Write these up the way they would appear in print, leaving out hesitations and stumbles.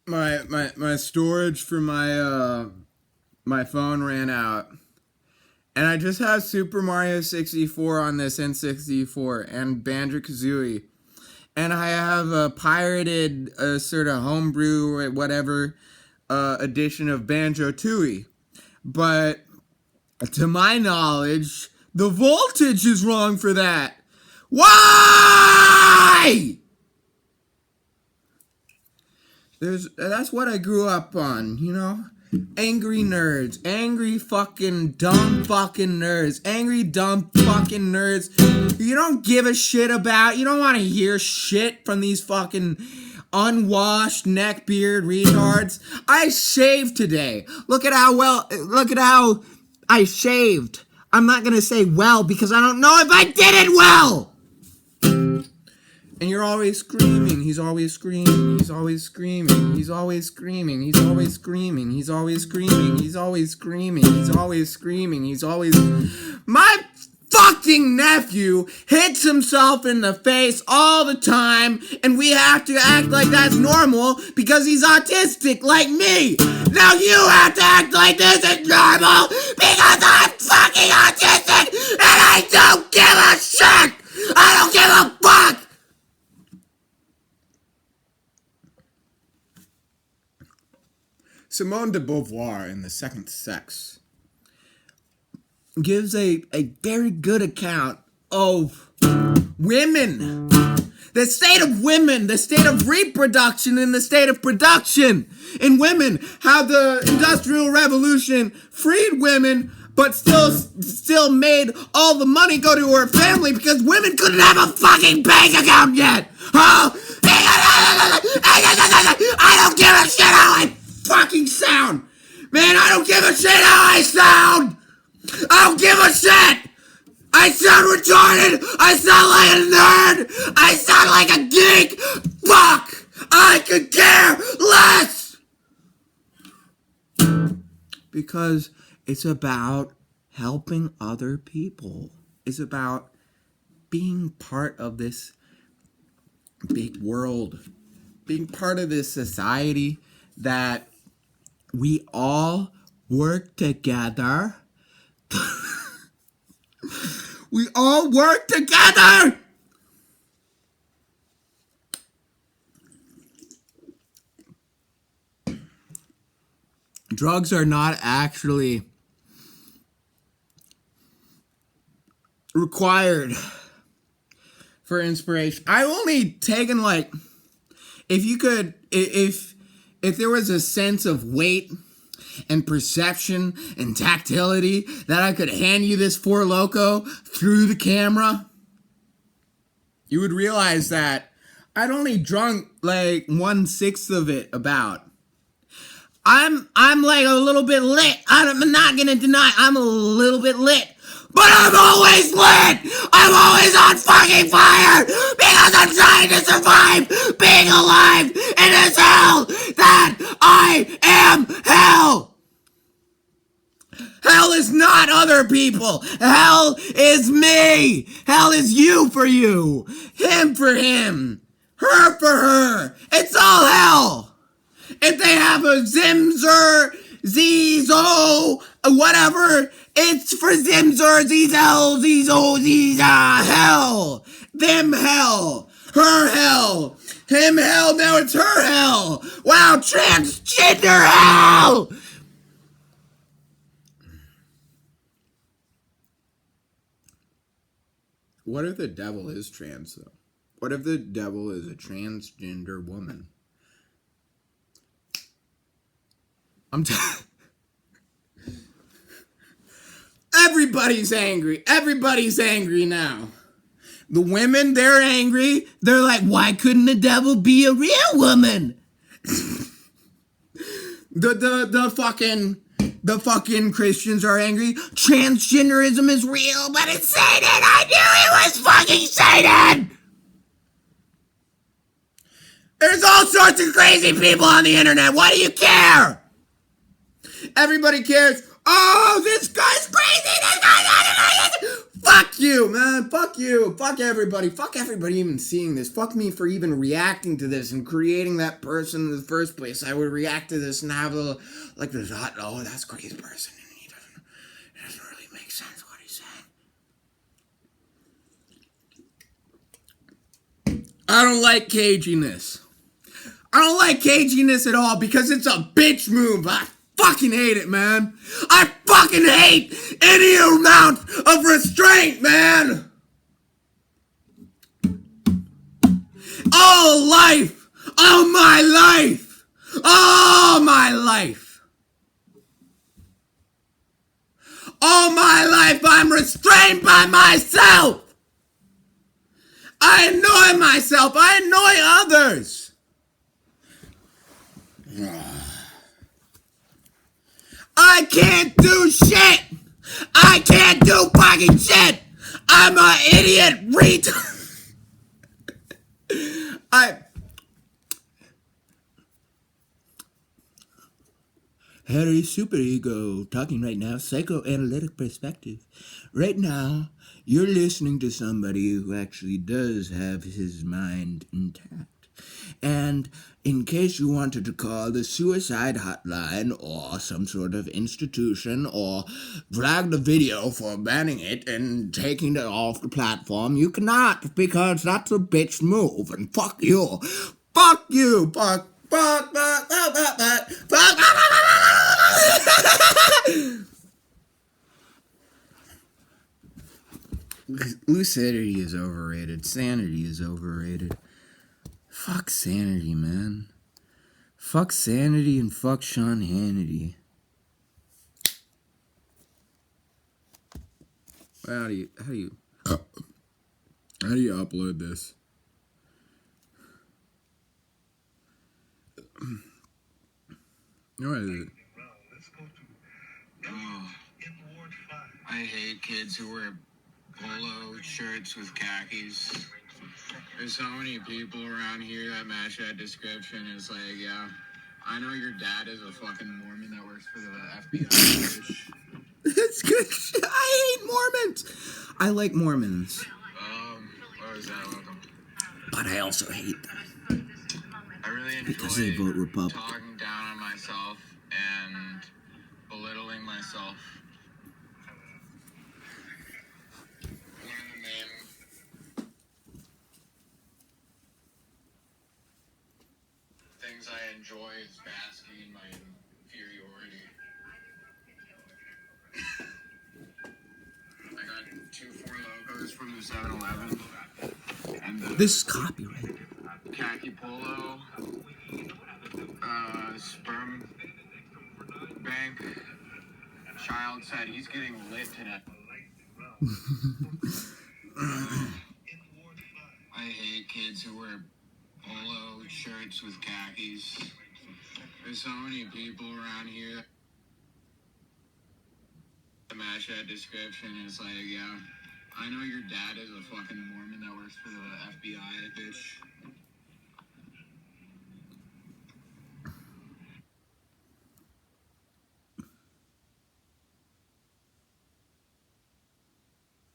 my storage for my phone ran out, and I just have Super Mario 64 on this N64 and Banjo-Kazooie, and I have a pirated sort of homebrew or whatever edition of Banjo-Tooie, but to my knowledge, the voltage is wrong for that. Why? That's what I grew up on, you know? Angry nerds. Angry fucking dumb fucking nerds. Angry dumb fucking nerds. You don't give a shit about. You don't want to hear shit from these fucking unwashed neckbeard retards. I shaved today. Look at how I shaved. I'm not gonna say well because I don't know if I did it well. And you're always screaming, he's always screaming, he's always screaming, he's always screaming, he's always screaming, he's always screaming, he's always screaming, he's always screaming, he's always... My fucking nephew hits himself in the face all the time, and we have to act like that's normal because he's autistic like me. Now you have to act like this is normal because I'm fucking autistic and I don't give a shit! I don't give a fuck! Simone de Beauvoir in The Second Sex gives a very good account of women. The state of women, the state of reproduction, and the state of production in women. How the Industrial Revolution freed women, but still made all the money go to her family because women couldn't have a fucking bank account yet. Huh? I don't give a shit how I fucking sound. Man, I don't give a shit how I sound. I don't give a shit. I sound retarded. I sound like a nerd. I sound like a geek. Fuck. I could care less. Because it's about helping other people. It's about being part of this big world. Being part of this society that we all work together. We all work together. Drugs are not actually required for inspiration. I've only taken if there was a sense of weight and perception and tactility that I could hand you this Four Loko through the camera, you would realize that I'd only drunk like 1/6 of it about. I'm like a little bit lit. I'm not gonna deny I'm a little bit lit. But I'm always lit! I'm always on fucking fire! Because I'm trying to survive being alive in this hell that I am hell! Hell is not other people! Hell is me! Hell is you for you! Him for him! Her for her! It's all hell! If they have a Zimzer, Zizo, whatever, it's for Zimzer, Zizo, Zizo, Ziza, hell. Them hell. Her hell. Him hell, now it's her hell. Wow, transgender hell. What if the devil is trans, though? What if the devil is a transgender woman? Everybody's angry. Everybody's angry now. The women, they're angry. They're like, why couldn't the devil be a real woman? The fucking Christians are angry. Transgenderism is real, but it's Satan. I knew it was fucking Satan. There's all sorts of crazy people on the internet. Why do you care? Everybody cares. Oh, this guy's crazy! This guy's crazy! Fuck you, man! Fuck you! Fuck everybody! Fuck everybody even seeing this! Fuck me for even reacting to this and creating that person in the first place. I would react to this and have a like this hot. Oh, that's a crazy person, and he doesn't really make sense what he's saying. I don't like caginess. I don't like caginess at all because it's a bitch move. I fucking hate it, man. I fucking hate any amount of restraint, man. All life, all my life, all my life, all my life, I'm restrained by myself. I annoy myself. I annoy others. I can't do shit. I can't do fucking shit. I'm an idiot retard. Harry Superego talking right now, psychoanalytic perspective. Right now, you're listening to somebody who actually does have his mind intact. And in case you wanted to call the suicide hotline or some sort of institution or drag the video for banning it and taking it off the platform, you cannot because that's a bitch move. And fuck you. Fuck you. Fuck. Fuck. Fuck. Fuck. Fuck. Fuck. Lucidity is overrated. Sanity is overrated. Fuck sanity, man. Fuck sanity and fuck Sean Hannity. How do you upload this? What is it? Oh, I hate kids who wear polo shirts with khakis. There's so many people around here that match that description. It's like, yeah, I know your dad is a fucking Mormon that works for the FBI. It's good shit. I hate Mormons. I like Mormons. What was that? Welcome. But I also hate them. I really Because they vote enjoy Republican. talking down on myself and belittling myself. One of the main things I enjoy is basking in my inferiority. I got 2 Four Locos from the 7-Eleven. And This is copyright. khaki polo, sperm bank. Child said he's getting lit tonight. I hate kids who wear polo shirts with khakis. There's so many people around here that match that description. It's like, yeah, I know your dad is a fucking Mormon that works for the FBI, bitch.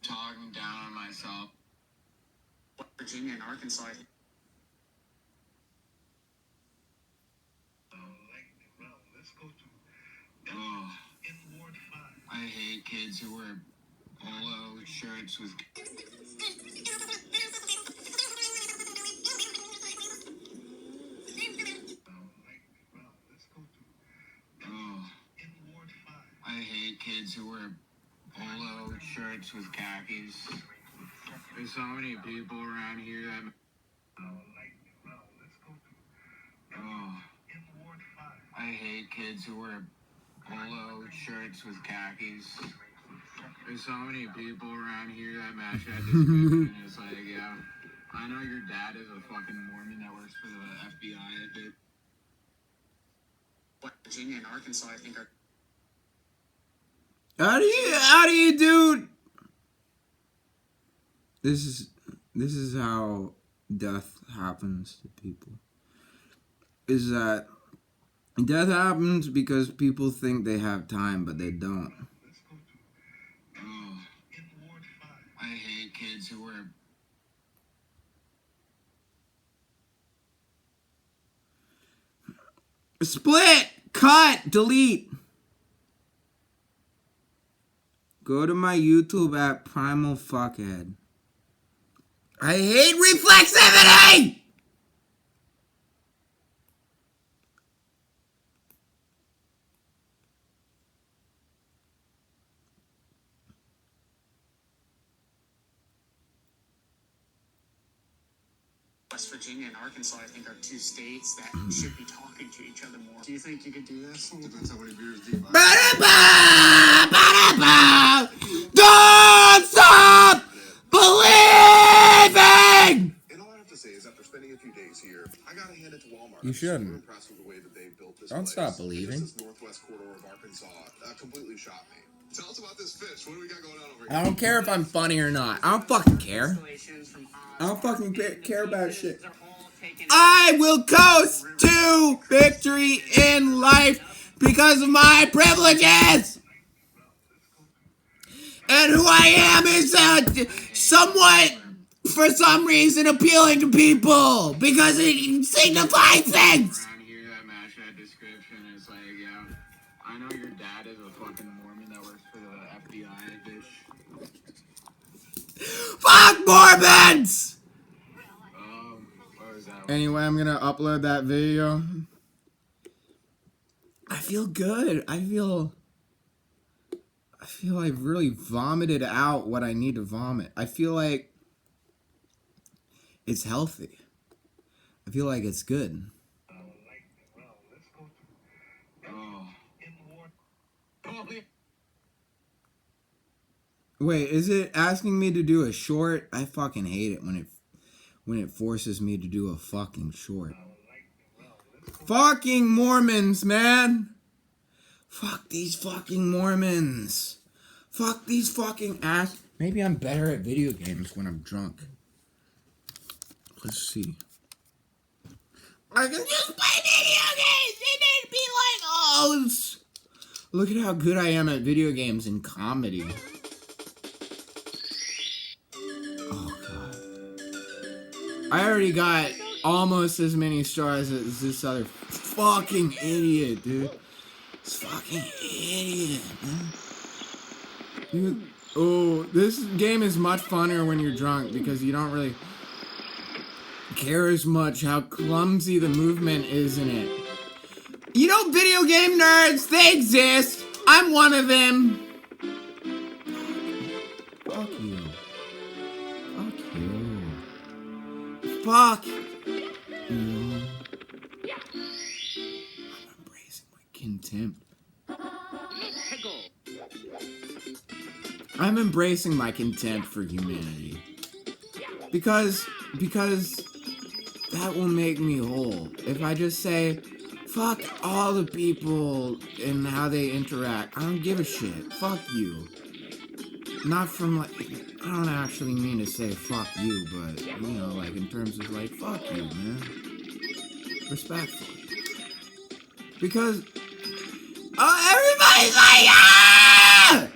Talking down on myself. Virginia and Arkansas. Oh, I hate kids who wear polo shirts with. Oh, I hate kids who wear polo shirts with khakis. There's so many people around here that. Oh, I hate kids who wear polo shirts with khakis. There's so many people around here that match that description. It's like, yeah, I know your dad is a fucking Mormon that works for the FBI. Virginia and Arkansas, I think, are. How do you do? This is how death happens to people. Is that Death happens because people think they have time, but they don't. Oh, I hate kids who wear. Split! Cut! Delete! Go to my YouTube at Primal Fuckhead. I hate reflexivity! West Virginia and Arkansas, I think, are two states that should be talking to each other more. Do you think you could do this? Depends how many beers deep. Ba-da-ba! Ba-da-ba! Don't stop believing! And all I have to say is, after spending a few days here, I gotta hand it to Walmart. You shouldn't. I'm super impressed with the way that they built this Don't place. stop believing. This northwest corridor of Arkansas completely shocked me. Tell us about this fish. What do we got going on over here? I don't care if I'm funny or not. I don't fucking care. I don't fucking care about shit. I will coast to victory in life because of my privileges. And who I am is somewhat, for some reason, appealing to people because it signifies things. Around here that match that description is like, yeah, I know your dad is a fucking Mormon that works for the FBI, bitch. Fuck Mormons! What was that? Anyway, I'm gonna upload that video. I feel good. I feel I've really vomited out what I need to vomit. I feel like it's healthy. I feel like it's good. Oh. Wait, is it asking me to do a short? I fucking hate it when it forces me to do a fucking short. Fucking Mormons, man. Fuck these fucking Mormons. Fuck these fucking ass. Maybe I'm better at video games when I'm drunk. Let's see. I can just play video games. They need to be like, oh, look at how good I am at video games and comedy. Oh, God. I already got almost as many stars as this other fucking idiot, dude. This fucking idiot, man. Dude, oh, this game is much funner when you're drunk because you don't really care as much how clumsy the movement is in it. You know, video game nerds, they exist. I'm one of them. Fuck you. Fuck you. Fuck you. I'm embracing my contempt. I'm embracing my contempt for humanity. Because that will make me whole. If I just say, fuck all the people and how they interact. I don't give a shit. Fuck you. Not from like, I don't actually mean to say fuck you, but, you know, like in terms of like, fuck you, man. Respectfully. Because, everybody's like, ah!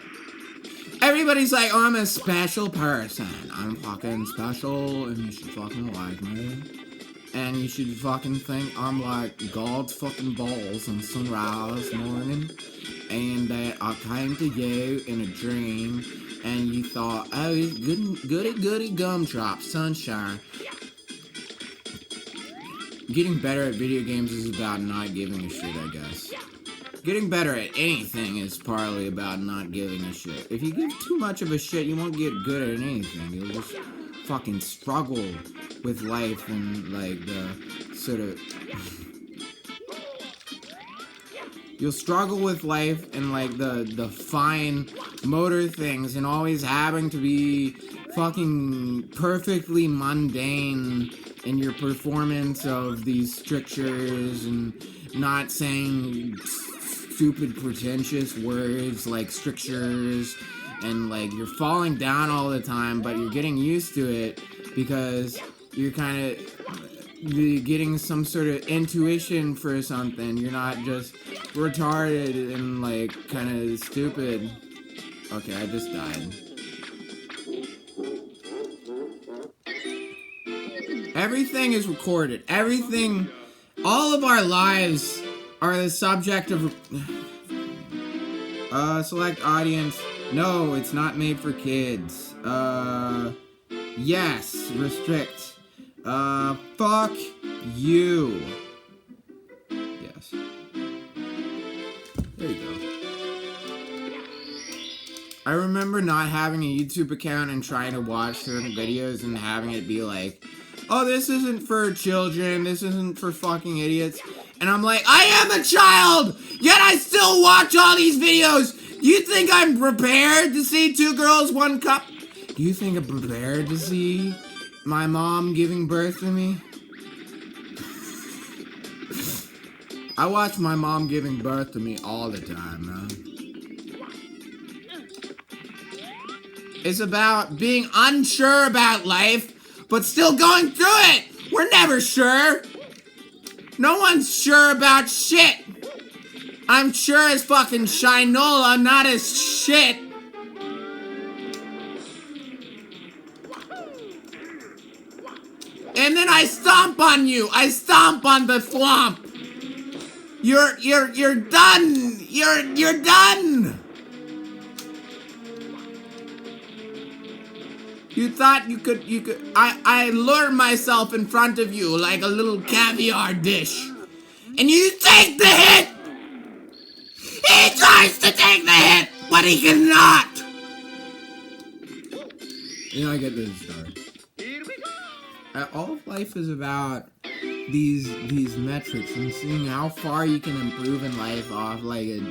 Everybody's like, oh, I'm a special person. I'm fucking special, and you should fucking like me. And you should fucking think I'm like God's fucking balls on sunrise morning. And that I came to you in a dream, and you thought, oh, goody gumdrop, sunshine. Getting better at video games is about not giving a shit, I guess. Getting better at anything is partly about not giving a shit. If you give too much of a shit, you won't get good at anything. You'll just fucking struggle with life and like the sort of... You'll struggle with life and like the fine motor things and always having to be fucking perfectly mundane in your performance of these strictures and not saying stupid pretentious words like strictures, and like you're falling down all the time, but you're getting used to it because you're kind of getting some sort of intuition for something. You're not just retarded and like kind of stupid. Okay, I just died. Everything is recorded. Everything, all of our lives are the subject of select audience. No, it's not made for kids. Yes, restrict. Fuck you. Yes. There you go. I remember not having a YouTube account and trying to watch certain videos and having it be like, oh, this isn't for children, this isn't for fucking idiots. And I'm like, I am a child! Yet I still watch all these videos! You think I'm prepared to see 2 girls, 1 cup? Do you think I'm prepared to see my mom giving birth to me? I watch my mom giving birth to me all the time, man. It's about being unsure about life, but still going through it! We're never sure! No one's sure about shit! I'm sure as fucking Shinola, not as shit! And then I stomp on you! I stomp on the swamp! You're done! You're done! You thought you could, I lure myself in front of you like a little caviar dish. And you take the hit! He tries to take the hit, but he cannot! You know, I get this story. All of life is about these metrics and seeing how far you can improve in life off like a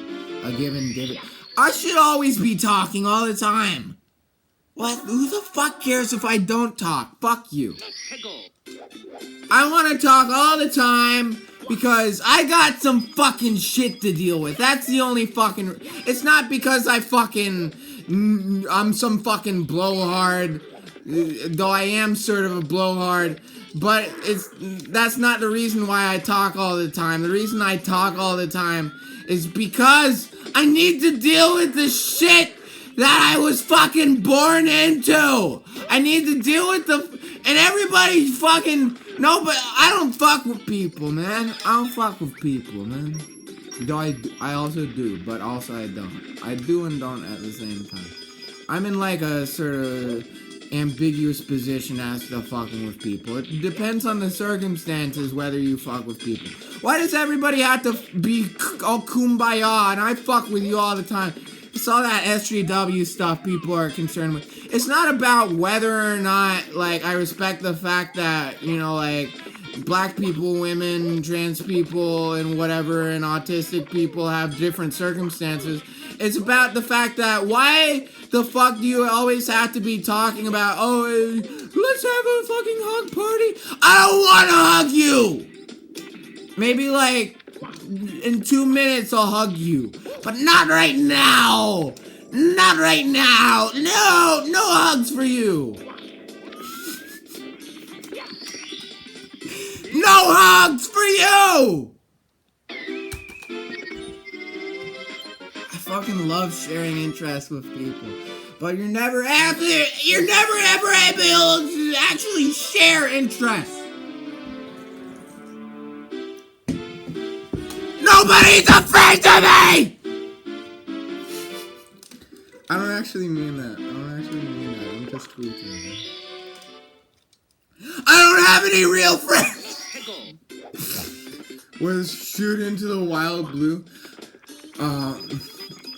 given divot. I should always be talking all the time. What? Who the fuck cares if I don't talk? Fuck you. I want to talk all the time because I got some fucking shit to deal with. That's the only fucking... It's not because I'm some fucking blowhard, though I am sort of a blowhard, but that's not the reason why I talk all the time. The reason I talk all the time is because I need to deal with the shit that I was fucking born into. I need to deal with and everybody fucking, no, but I don't fuck with people, man. I don't fuck with people, man. Though I also do, but also I don't. I do and don't at the same time. I'm in like a sort of ambiguous position as to fucking with people. It depends on the circumstances whether you fuck with people. Why does everybody have to be all kumbaya and I fuck with you all the time? It's all that SJW stuff people are concerned with. It's not about whether or not, like, I respect the fact that, you know, like, black people, women, trans people, and whatever, and autistic people have different circumstances. It's about the fact that why the fuck do you always have to be talking about, oh, let's have a fucking hug party? I don't want to hug you! Maybe, like, in 2 minutes I'll hug you. But not right now! Not right now! No! No hugs for you! No hugs for you! I fucking love sharing interests with people. But you're never ever able to actually share interests. Nobody's afraid of me! I don't actually mean that. I'm just tweaking. I don't have any real friends! Was shoot into the wild blue? I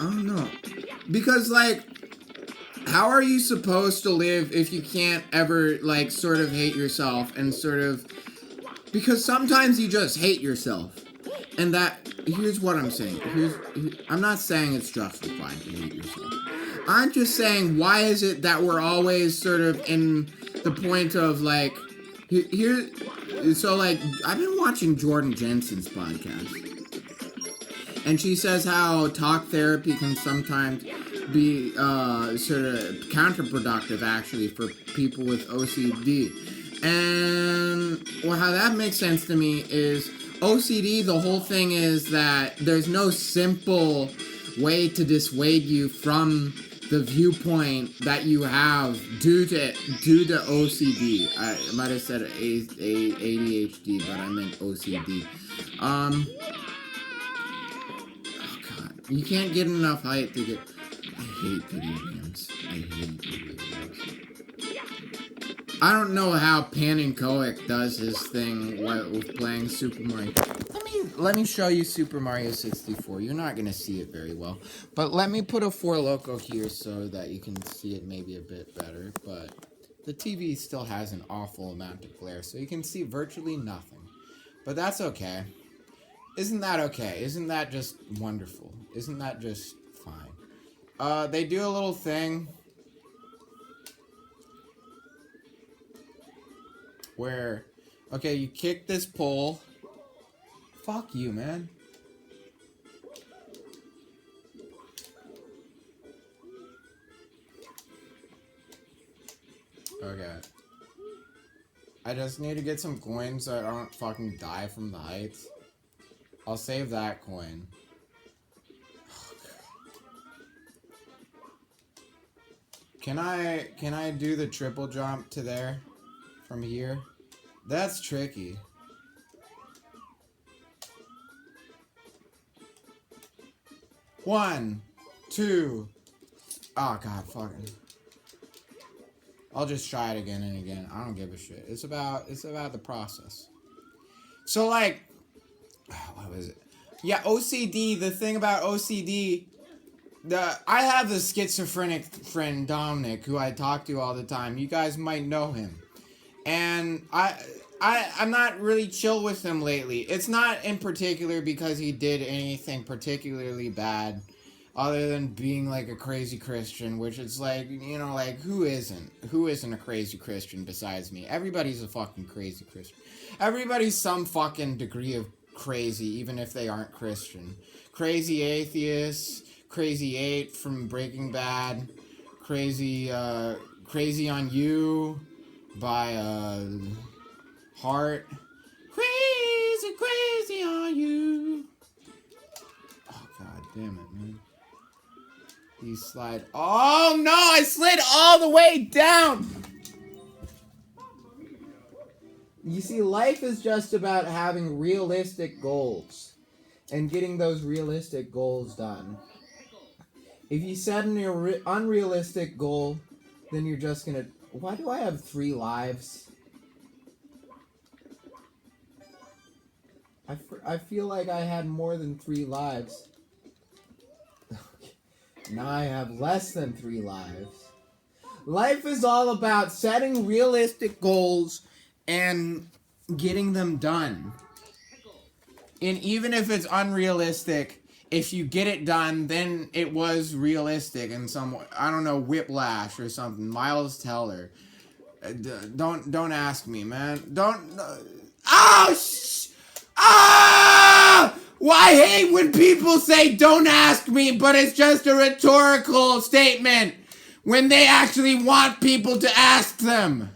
don't know. Because, like, how are you supposed to live if you can't ever, like, sort of hate yourself and sort of... Because sometimes you just hate yourself. And here's what I'm saying. I'm not saying it's justified to hate yourself. I'm just saying, why is it that we're always sort of in the point of, like, so, like, I've been watching Jordan Jensen's podcast. And she says how talk therapy can sometimes be, sort of counterproductive, actually, for people with OCD. And well, how that makes sense to me is OCD, the whole thing is that there's no simple way to dissuade you from the viewpoint that you have due to OCD. I might have said ADHD, but I meant OCD. Oh god, you can't get enough height to get. I hate video games. I hate video games. I don't know how Panenkoic does his thing with playing Super Mario. Let me show you Super Mario 64. You're not gonna see it very well, but let me put a Four Loko here so that you can see it maybe a bit better. But the TV still has an awful amount of glare, so you can see virtually nothing. But that's okay. Isn't that okay? Isn't that just wonderful? Isn't that just fine? They do a little thing where, okay, you kick this pole. Fuck you, man. Okay. I just need to get some coins so I don't fucking die from the heights. I'll save that coin. Can I do the triple jump to there? From here? That's tricky. One, two. Oh god, fucking. I'll just try it again and again. I don't give a shit. It's about the process. So like, what was it? Yeah, OCD. The thing about OCD, I have the schizophrenic friend Dominic who I talk to all the time. You guys might know him. And I'm not really chill with him lately. It's not in particular because he did anything particularly bad other than being like a crazy Christian, which is like, you know, like who isn't a crazy Christian besides me? Everybody's a fucking crazy Christian. Everybody's some fucking degree of crazy, even if they aren't Christian. Crazy atheists, Crazy 8 from Breaking Bad, Crazy on You by Heart. Crazy on You. Oh god damn it, man. You slide. Oh no, I slid all the way down. You see, life is just about having realistic goals and getting those realistic goals done. If you set an unrealistic goal, then you're just gonna... Why do I have 3 lives? I feel like I had more than 3 lives. Now I have less than 3 lives. Life is all about setting realistic goals and getting them done. And even if it's unrealistic, if you get it done, then it was realistic in some, I don't know, Whiplash or something. Miles Teller. Don't ask me, man. Well, I hate when people say don't ask me, but it's just a rhetorical statement when they actually want people to ask them.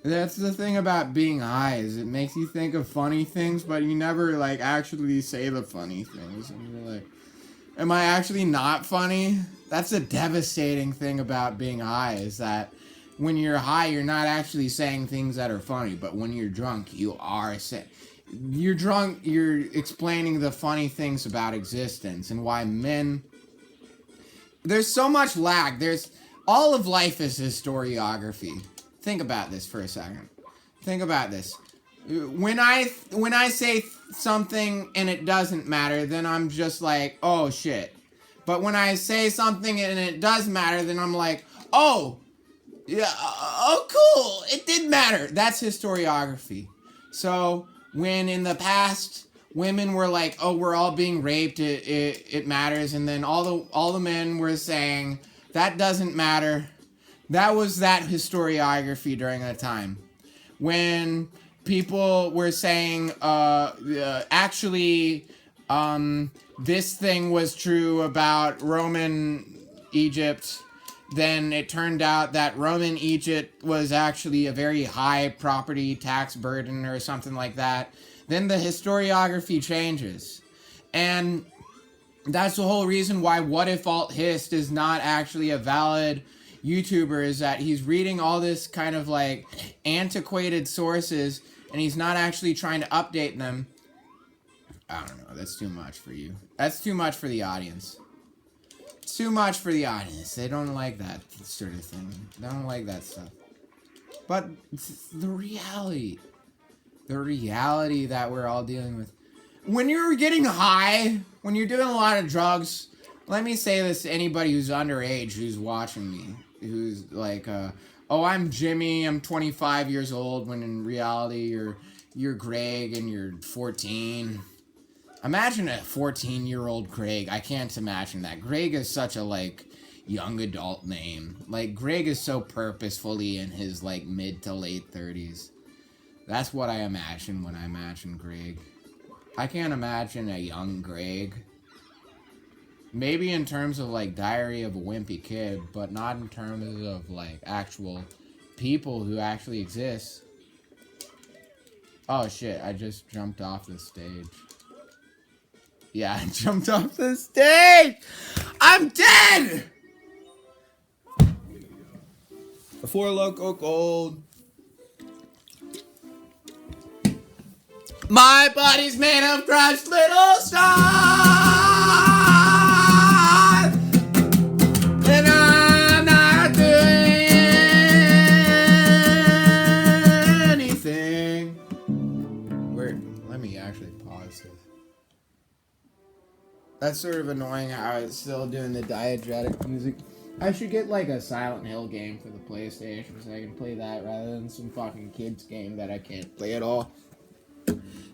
That's the thing about being high, is it makes you think of funny things, but you never, like, actually say the funny things. And you're like, am I actually not funny? That's the devastating thing about being high, is that when you're high, you're not actually saying things that are funny, but when you're drunk, you are saying... You're drunk, you're explaining the funny things about existence and why men... There's so much lag. All of life is historiography. Think about this for a second. Think about this. When I say something and it doesn't matter, then I'm just like, oh shit. But when I say something and it does matter, then I'm like, oh, yeah, oh cool, it did matter. That's historiography. So when in the past women were like, oh, we're all being raped, it matters, and then all the men were saying that doesn't matter. That was that historiography during that time. When people were saying, actually, this thing was true about Roman Egypt, then it turned out that Roman Egypt was actually a very high property tax burden or something like that, then the historiography changes. And that's the whole reason why What If Alt Hist is not actually a valid YouTuber, is that he's reading all this kind of like antiquated sources and he's not actually trying to update them. I don't know, that's too much for you. That's too much for the audience. It's too much for the audience. They don't like that sort of thing. They don't like that stuff. But the reality that we're all dealing with. When you're getting high, when you're doing a lot of drugs, let me say this to anybody who's underage who's watching me, who's like, oh, I'm Jimmy, I'm 25 years old, when in reality you're Greg and you're 14. Imagine a 14-year-old Greg. I can't imagine that. Greg is such a, like, young adult name. Like, Greg is so purposefully in his, like, mid to late 30s. That's what I imagine when I imagine Greg. I can't imagine a young Greg. Maybe in terms of, like, Diary of a Wimpy Kid, but not in terms of, like, actual people who actually exist. Oh, shit. I just jumped off the stage. Yeah, I jumped off the stage! I'm dead! Four Loko Gold. My body's made of crushed little stars, and I'm not doing anything. Wait, let me actually pause this. That's sort of annoying how it's still doing the diegetic music. I should get like a Silent Hill game for the PlayStation so I can play that rather than some fucking kids game that I can't play at all.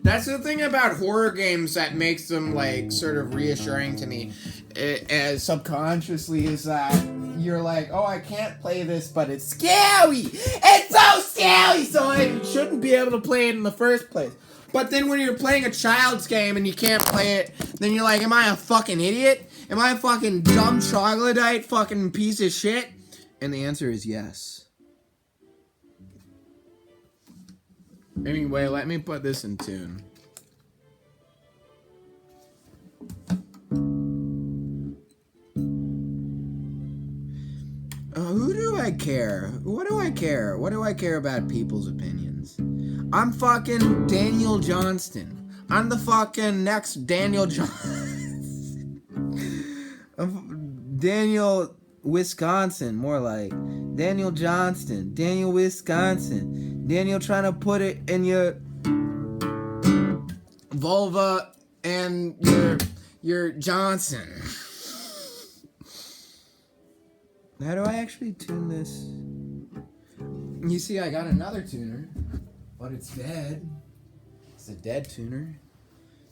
That's the thing about horror games that makes them like sort of reassuring to me, as subconsciously, is that you're like, oh, I can't play this, but it's scary! It's so scary! So I shouldn't be able to play it in the first place. But then when you're playing a child's game and you can't play it, then you're like, am I a fucking idiot? Am I a fucking dumb troglodyte fucking piece of shit? And the answer is yes. Anyway, let me put this in tune. Who do I care? What do I care? What do I care about people's opinions? I'm fucking Daniel Johnston. I'm the fucking next Daniel Johnston. Daniel Wisconsin, more like. Daniel Johnston. Daniel Wisconsin. Daniel trying to put it in your vulva and your Johnson. How do I actually tune this? You see, I got another tuner, but it's dead. It's a dead tuner.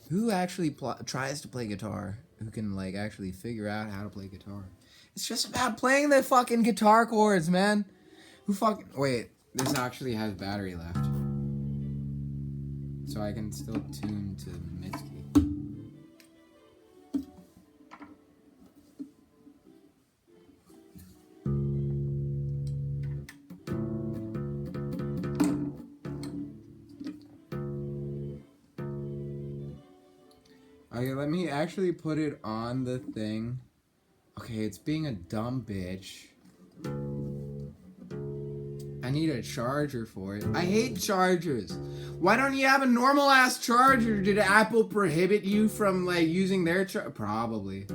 Who actually tries to play guitar? Who can, like, actually figure out how to play guitar? It's just about playing the fucking guitar chords, man. Who fucking... Wait, this actually has battery left. So I can still tune to Mitski. Okay, let me actually put it on the thing. Okay, it's being a dumb bitch. I need a charger for it. I hate chargers. Why don't you have a normal ass charger? Did Apple prohibit you from like using their Probably.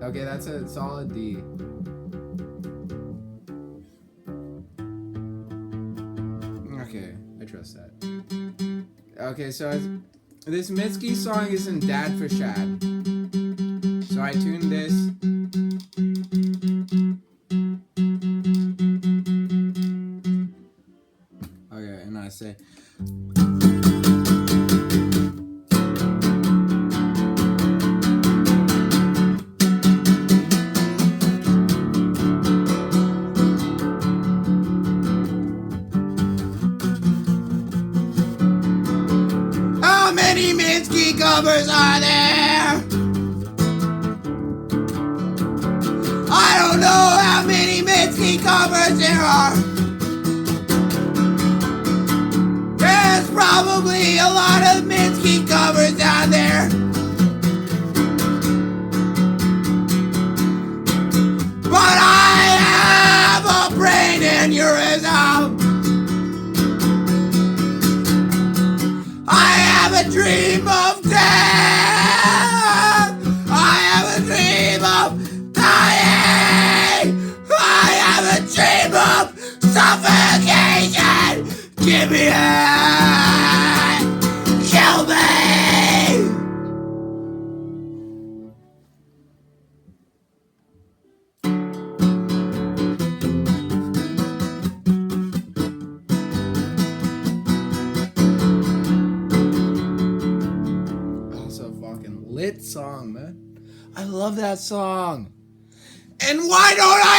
Okay, that's a solid D. Okay, I trust that. Okay, so this Mitski song is in Dad for Shad. So I tuned this. Okay, and I say... How many Mitski covers are there? covers there are. There's probably a lot of Minsky covers out there. But I have a brain aneurysm. I have a dream of death. I have a dream of dying. I have a dream of suffocation. Give me it. Kill me. Lit song, man. I love that song. And why don't I?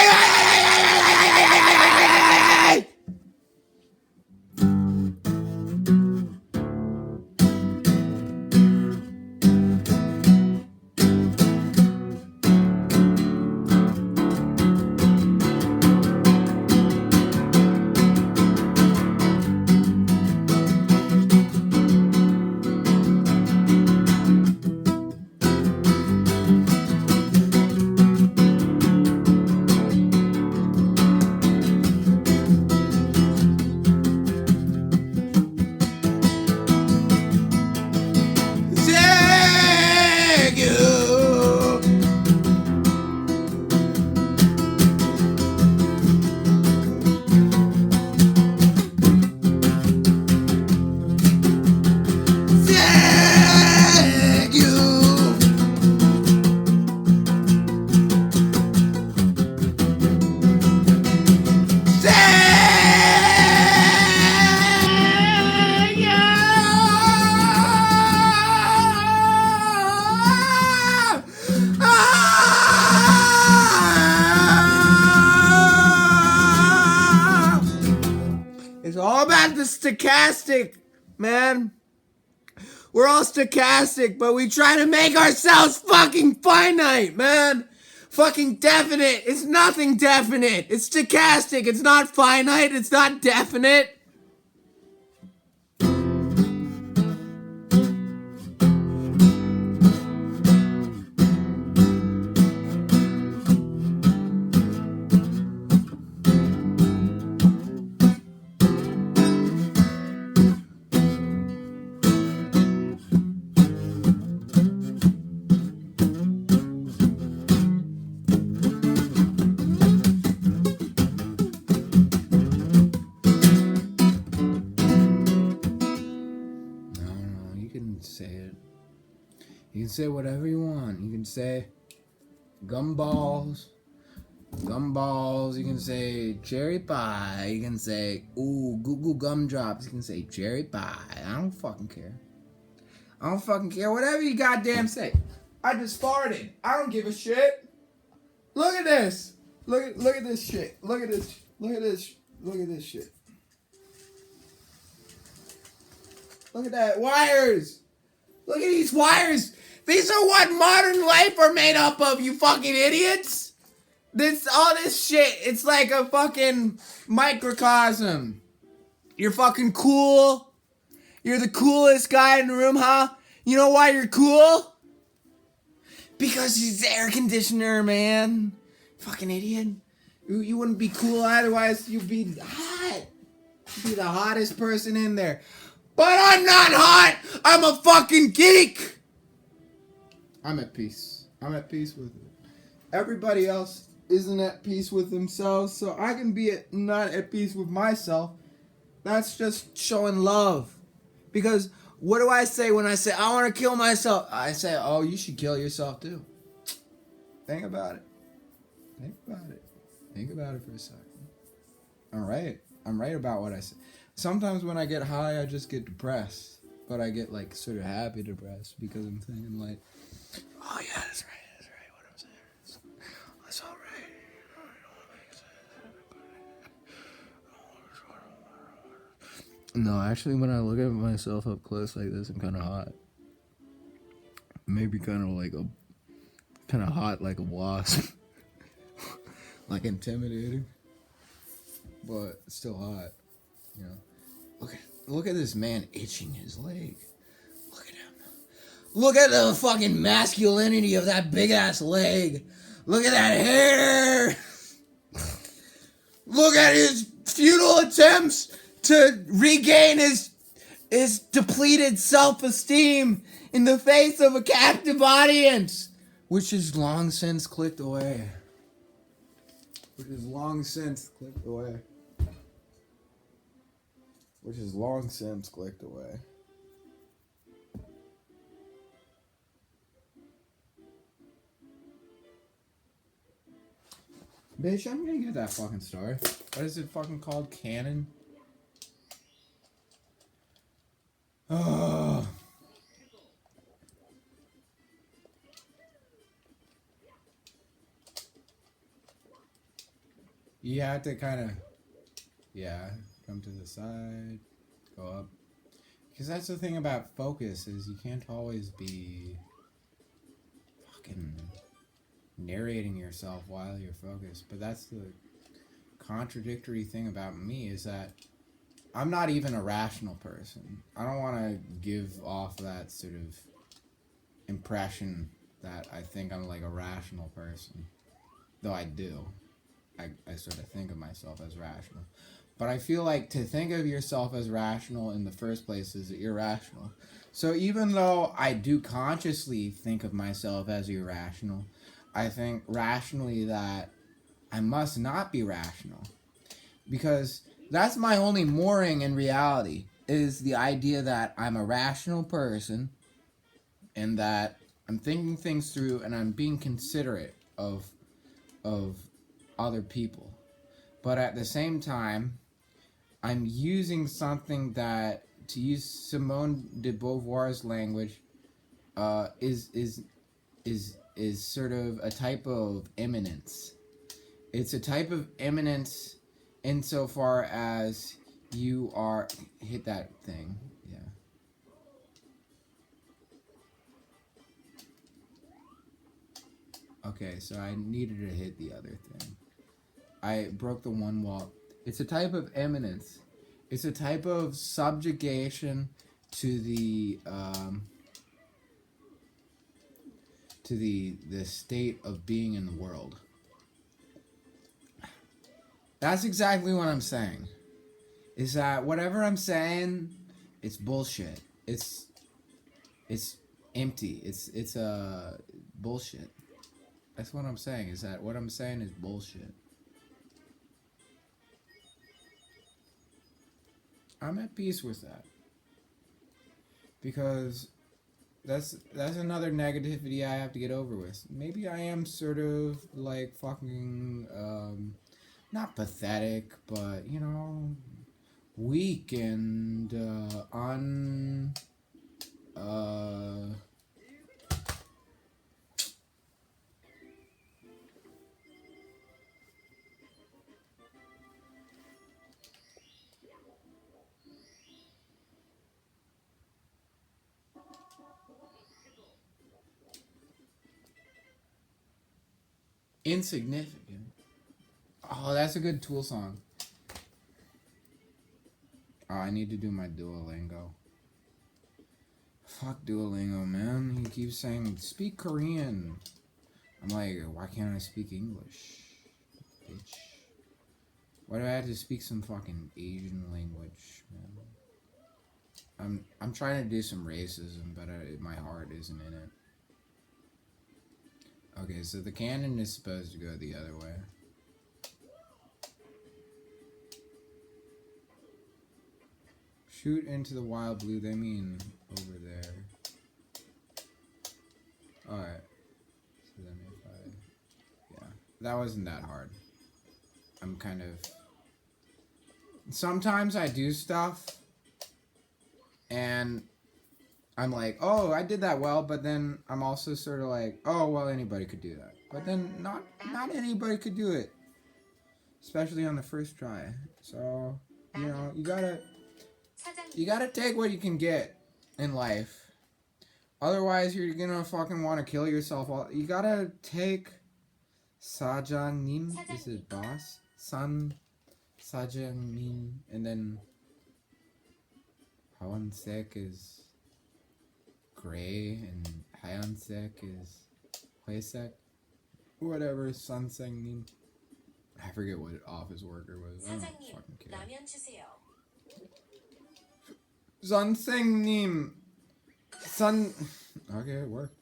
It's all about the stochastic, man. We're all stochastic, but we try to make ourselves fucking finite, man. Fucking definite. It's nothing definite. It's stochastic. It's not finite. It's not definite. You can say whatever you want. You can say gumballs. You can say cherry pie. You can say, ooh, goo goo gumdrops. You can say cherry pie. I don't fucking care. I don't fucking care. Whatever you goddamn say. I just farted. I don't give a shit. Look at this. Look at this shit. Look at this. Look at this. Look at this shit. Look at that. Wires. Look at these wires. These are what modern life are made up of, you fucking idiots. All this shit, it's like a fucking microcosm. You're fucking cool. You're the coolest guy in the room, huh? You know why you're cool? Because he's the air conditioner, man. Fucking idiot. You wouldn't be cool otherwise. You'd be hot. You'd be the hottest person in there. But I'm not hot. I'm a fucking geek. I'm at peace. I'm at peace with it. Everybody else isn't at peace with themselves, so I can be not at peace with myself. That's just showing love. Because what do I say when I say, I want to kill myself? I say, oh, you should kill yourself too. Think about it. Think about it. Think about it for a second. I'm right about what I say. Sometimes when I get high, I just get depressed. But I get like sort of happy depressed because I'm thinking like, oh yeah, that's right, what I'm saying. That's all right. No, actually, when I look at myself up close like this, I'm kind of hot. Maybe kind of hot like a wasp. Like intimidating. but still hot. You know, look at this man itching his leg. Look at him. Look at the fucking masculinity of that big ass leg. Look at that hair. Look at his futile attempts to regain his depleted self-esteem in the face of a captive audience, which is long since clicked away. Which is long since clicked away. Bitch, I'm gonna get that fucking star. What is it fucking called? Canon? Oh. You have to kind of, come to the side, go up. Because that's the thing about focus, is you can't always be fucking narrating yourself while you're focused. But that's the contradictory thing about me, is that I'm not even a rational person. I don't want to give off that sort of impression that I think I'm like a rational person. Though I do. I sort of think of myself as rational. But I feel like to think of yourself as rational in the first place is irrational. So even though I do consciously think of myself as irrational, I think rationally that I must not be rational. Because that's my only mooring in reality, is the idea that I'm a rational person and that I'm thinking things through and I'm being considerate of other people. But at the same time, I'm using something that, to use Simone de Beauvoir's language, is sort of a type of immanence. It's a type of immanence insofar as you are... Hit that thing. Yeah. Okay, so I needed to hit the other thing. I broke the one wall. It's a type of immanence. It's a type of subjugation to the state of being in the world. That's exactly what I'm saying. Is that whatever I'm saying, it's bullshit. It's empty. It's bullshit. That's what I'm saying. Is that what I'm saying is bullshit. I'm at peace with that. Because that's another negativity I have to get over with. Maybe I am sort of like fucking not pathetic, but you know, weak and insignificant. Oh, that's a good Tool song. Oh, I need to do my Duolingo. Fuck Duolingo, man. He keeps saying, speak Korean. I'm like, why can't I speak English? Bitch. Why do I have to speak some fucking Asian language, man? I'm trying to do some racism, but my heart isn't in it. Okay, so the cannon is supposed to go the other way. Shoot into the wild blue, they mean over there. Alright. So then if yeah. That wasn't that hard. I'm kind of... Sometimes I do stuff, and I'm like, oh, I did that well, but then I'm also sort of like, oh, well, anybody could do that. But then not anybody could do it. Especially on the first try. So, you know, you gotta take what you can get in life. Otherwise, you're gonna fucking want to kill yourself. You gotta take... Sajan-nim, is it boss? Sajangmin, and then Hwansek is gray, and Hyansek is Hwaesek. Whatever Sunsangmin. I forget what office worker was. I don't 사장님, fucking care. 라면 주세요. Sunsangnim. Okay, it worked.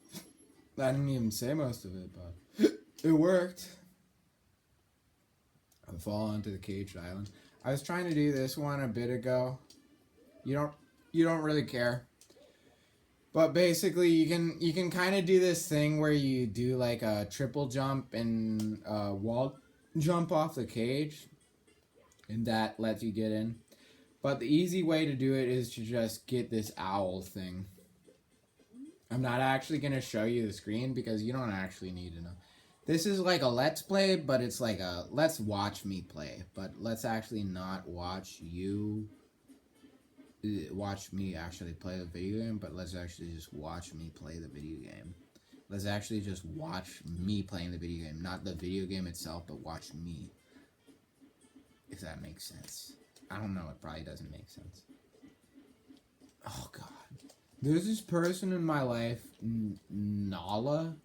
I didn't even say most of it, but it worked. I fall onto the caged island. I was trying to do this one a bit ago. You don't really care. But basically you can kind of do this thing where you do like a triple jump and wall jump off the cage, and that lets you get in. But the easy way to do it is to just get this owl thing. I'm not actually going to show you the screen because you don't actually need to know. This is like a let's play, but it's like a let's watch me play. But let's actually not watch me actually play the video game, but let's actually just watch me play the video game. Let's actually just watch me playing the video game. Not the video game itself, but watch me. If that makes sense. I don't know, it probably doesn't make sense. Oh god. There's this person in my life, Nala,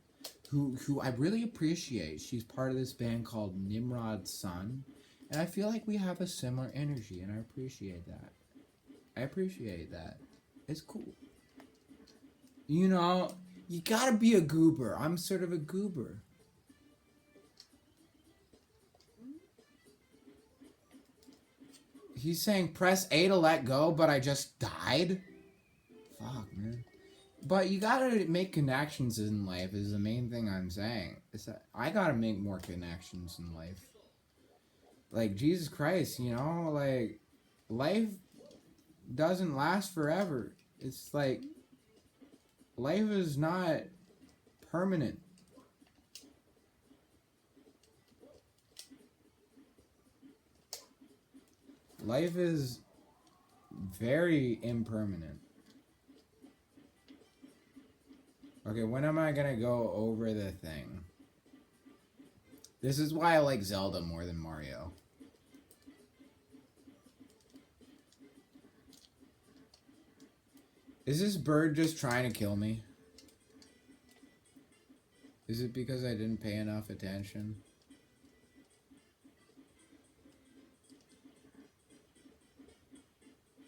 who I really appreciate. She's part of this band called Nimrod Sun, and I feel like we have a similar energy, and I appreciate that. It's cool. You know, you gotta be a goober. I'm sort of a goober. He's saying press A to let go, but I just died? Fuck, man. But you gotta make connections in life is the main thing I'm saying. Is that I gotta make more connections in life. Like, Jesus Christ, you know? Like, life doesn't last forever. It's like, life is not permanent. Life is very impermanent. Okay, when am I gonna go over the thing? This is why I like Zelda more than Mario. Is this bird just trying to kill me? Is it because I didn't pay enough attention?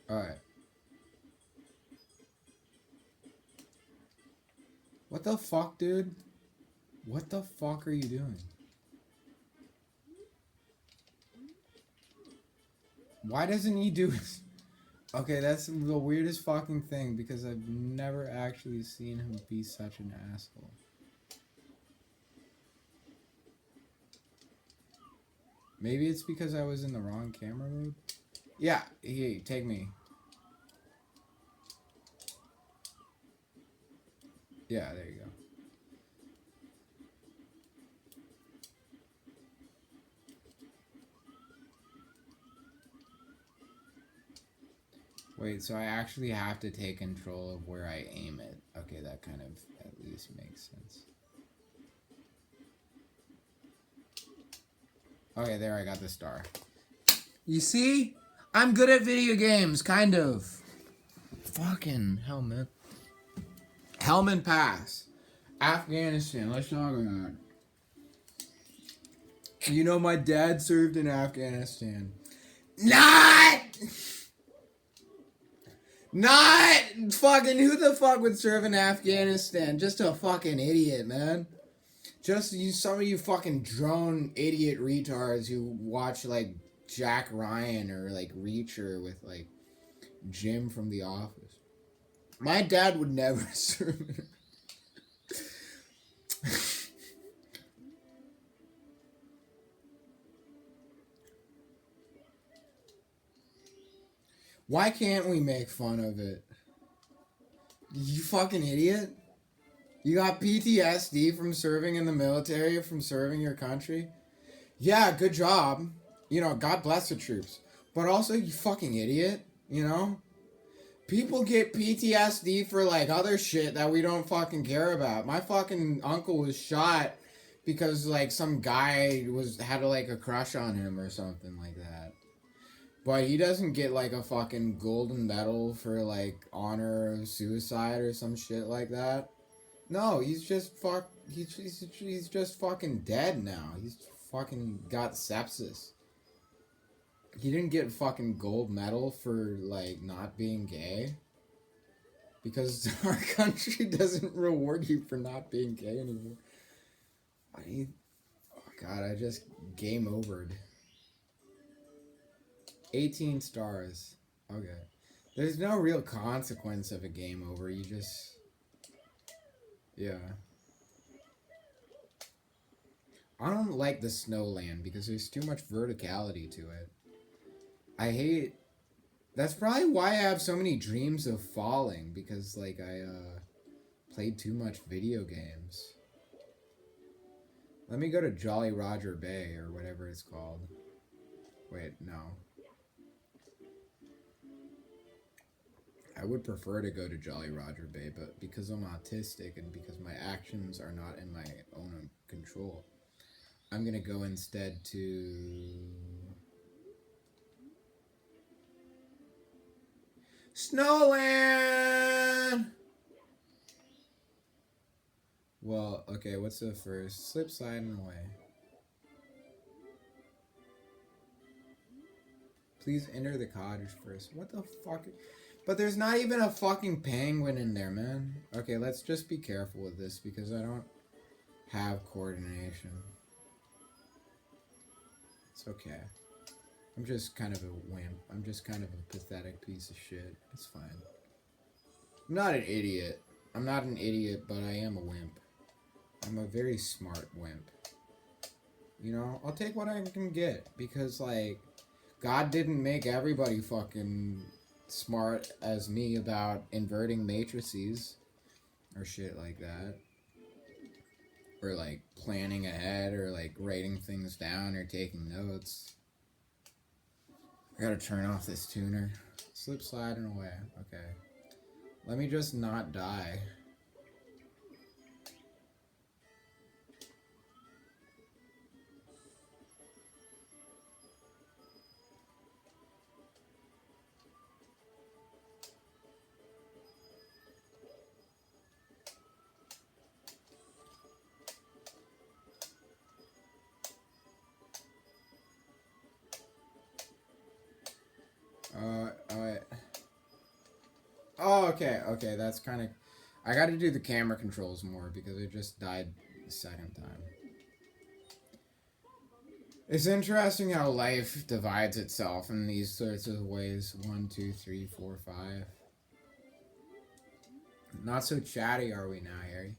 Alright. What the fuck, dude? What the fuck are you doing? Why doesn't he do it? Okay, that's the weirdest fucking thing because I've never actually seen him be such an asshole. Maybe it's because I was in the wrong camera mode? Yeah, hey, take me. Yeah, there you go. Wait, so I actually have to take control of where I aim it. Okay, that kind of at least makes sense. Okay, there I got the star. You see? I'm good at video games, kind of. Fucking helmet. Helmet Pass. Afghanistan, let's talk about it. You know, my dad served in Afghanistan. Not fucking, who the fuck would serve in Afghanistan? Just a fucking idiot, man. Just some of you fucking drone idiot retards who watch like Jack Ryan or like Reacher with like Jim from The Office. My dad would never serve. Why can't we make fun of it? You fucking idiot. You got PTSD from serving in the military, from serving your country? Yeah, good job. You know, God bless the troops. But also, you fucking idiot, you know? People get PTSD for, like, other shit that we don't fucking care about. My fucking uncle was shot because, like, some guy had, like, a crush on him or something like that. But he doesn't get like a fucking golden medal for like honor of suicide or some shit like that. No, he's just he's just fucking dead now. He's fucking got sepsis. He didn't get fucking gold medal for like not being gay. Because our country doesn't reward you for not being gay anymore. Oh god, I just game overed. 18 stars. Okay. There's no real consequence of a game over. You just... Yeah. I don't like the Snowland because there's too much verticality to it. I hate... That's probably why I have so many dreams of falling. Because, like, I, played too much video games. Let me go to Jolly Roger Bay, or whatever it's called. Wait, no. I would prefer to go to Jolly Roger Bay, but because I'm autistic and because my actions are not in my own control, I'm gonna go instead to... Snowland! Well, okay, what's the first? Slip sliding away. Please enter the cottage first. What the fuck? But there's not even a fucking penguin in there, man. Okay, let's just be careful with this because I don't have coordination. It's okay. I'm just kind of a wimp. I'm just kind of a pathetic piece of shit. It's fine. I'm not an idiot. I'm not an idiot, but I am a wimp. I'm a very smart wimp. You know, I'll take what I can get because, like, God didn't make everybody fucking smart as me about inverting matrices or shit like that. Or, like, planning ahead or, like, writing things down or taking notes. I gotta turn off this tuner. Slip sliding away. Okay. Let me just not die. Oh, okay, that's kind of... I gotta do the camera controls more because it just died the second time. It's interesting how life divides itself in these sorts of ways. 1, 2, 3, 4, 5. Not so chatty are we now, Harry?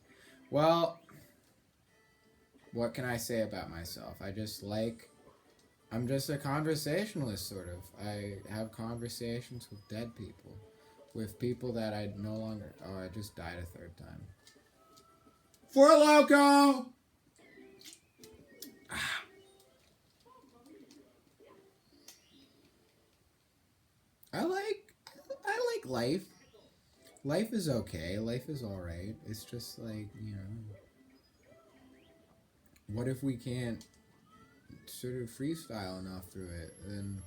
Well, what can I say about myself? I'm just a conversationalist, sort of. I have conversations with dead people. With people that I no longer... Oh, I just died a third time. For Loco! I like life. Life is okay. Life is alright. It's just like, you know... What if we can't sort of freestyle enough through it? Then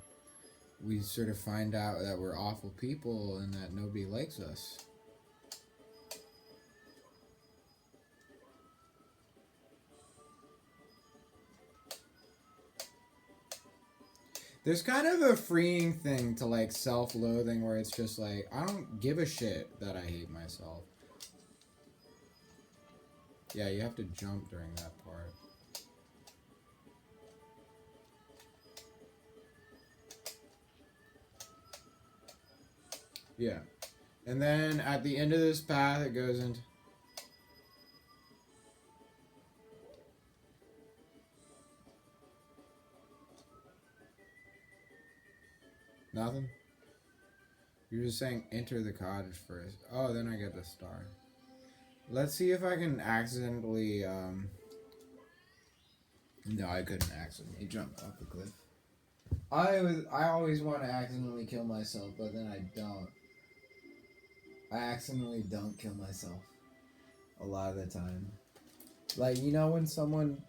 we sort of find out that we're awful people and that nobody likes us. There's kind of a freeing thing to like self-loathing where it's just like, I don't give a shit that I hate myself. Yeah, you have to jump during that part. Yeah. And then at the end of this path, it goes into... Nothing? You're just saying enter the cottage first. Oh, then I get the star. Let's see if I can accidentally, No, I couldn't accidentally jump off the cliff. I always want to accidentally kill myself, but then I don't. I accidentally don't kill myself a lot of the time. Like, you know when someone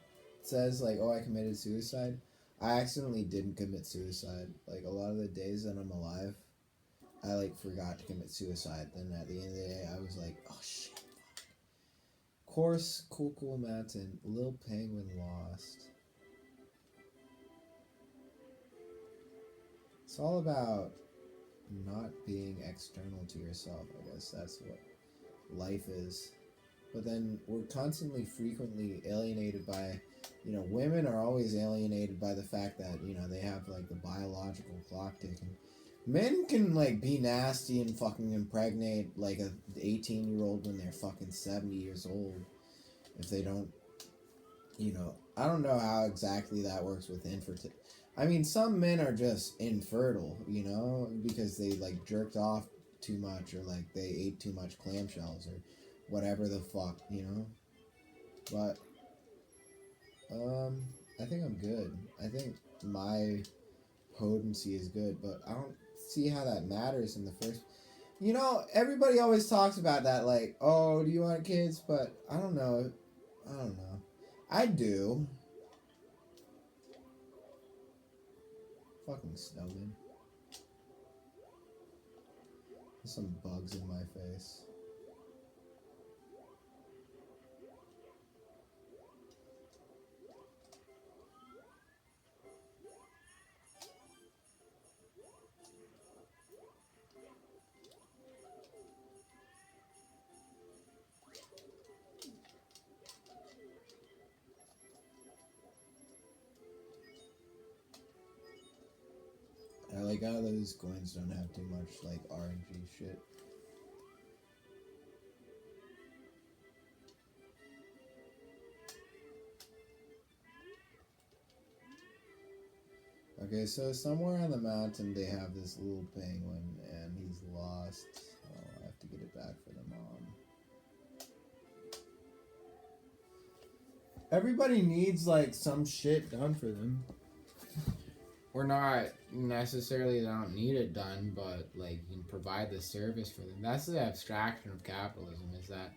says, like, oh, I committed suicide? I accidentally didn't commit suicide. Like, a lot of the days that I'm alive, I, like, forgot to commit suicide. Then at the end of the day, I was like, oh, shit. Course, Cool Mountain, Lil Penguin lost. It's all about not being external to yourself, I guess. That's what life is. But then we're constantly, frequently alienated by, you know, women are always alienated by the fact that, you know, they have, like, the biological clock ticking. Men can, like, be nasty and fucking impregnate, like, a 18-year-old when they're fucking 70 years old. If they don't, you know, I don't know how exactly that works with infertility. I mean, some men are just infertile, you know, because they, like, jerked off too much, or, like, they ate too much clamshells, or whatever the fuck, you know? But, I think I'm good. I think my potency is good, but I don't see how that matters in the first. You know, everybody always talks about that, like, oh, do you want kids? But I don't know. I do. Fucking snowman. There's some bugs in my face. I like how those coins don't have too much, like, RNG shit. Okay, so somewhere on the mountain they have this little penguin, and he's lost. Oh, I have to get it back for the mom. Everybody needs, like, some shit done for them. Or not necessarily they don't need it done, but, like, you can provide the service for them. That's the abstraction of capitalism, is that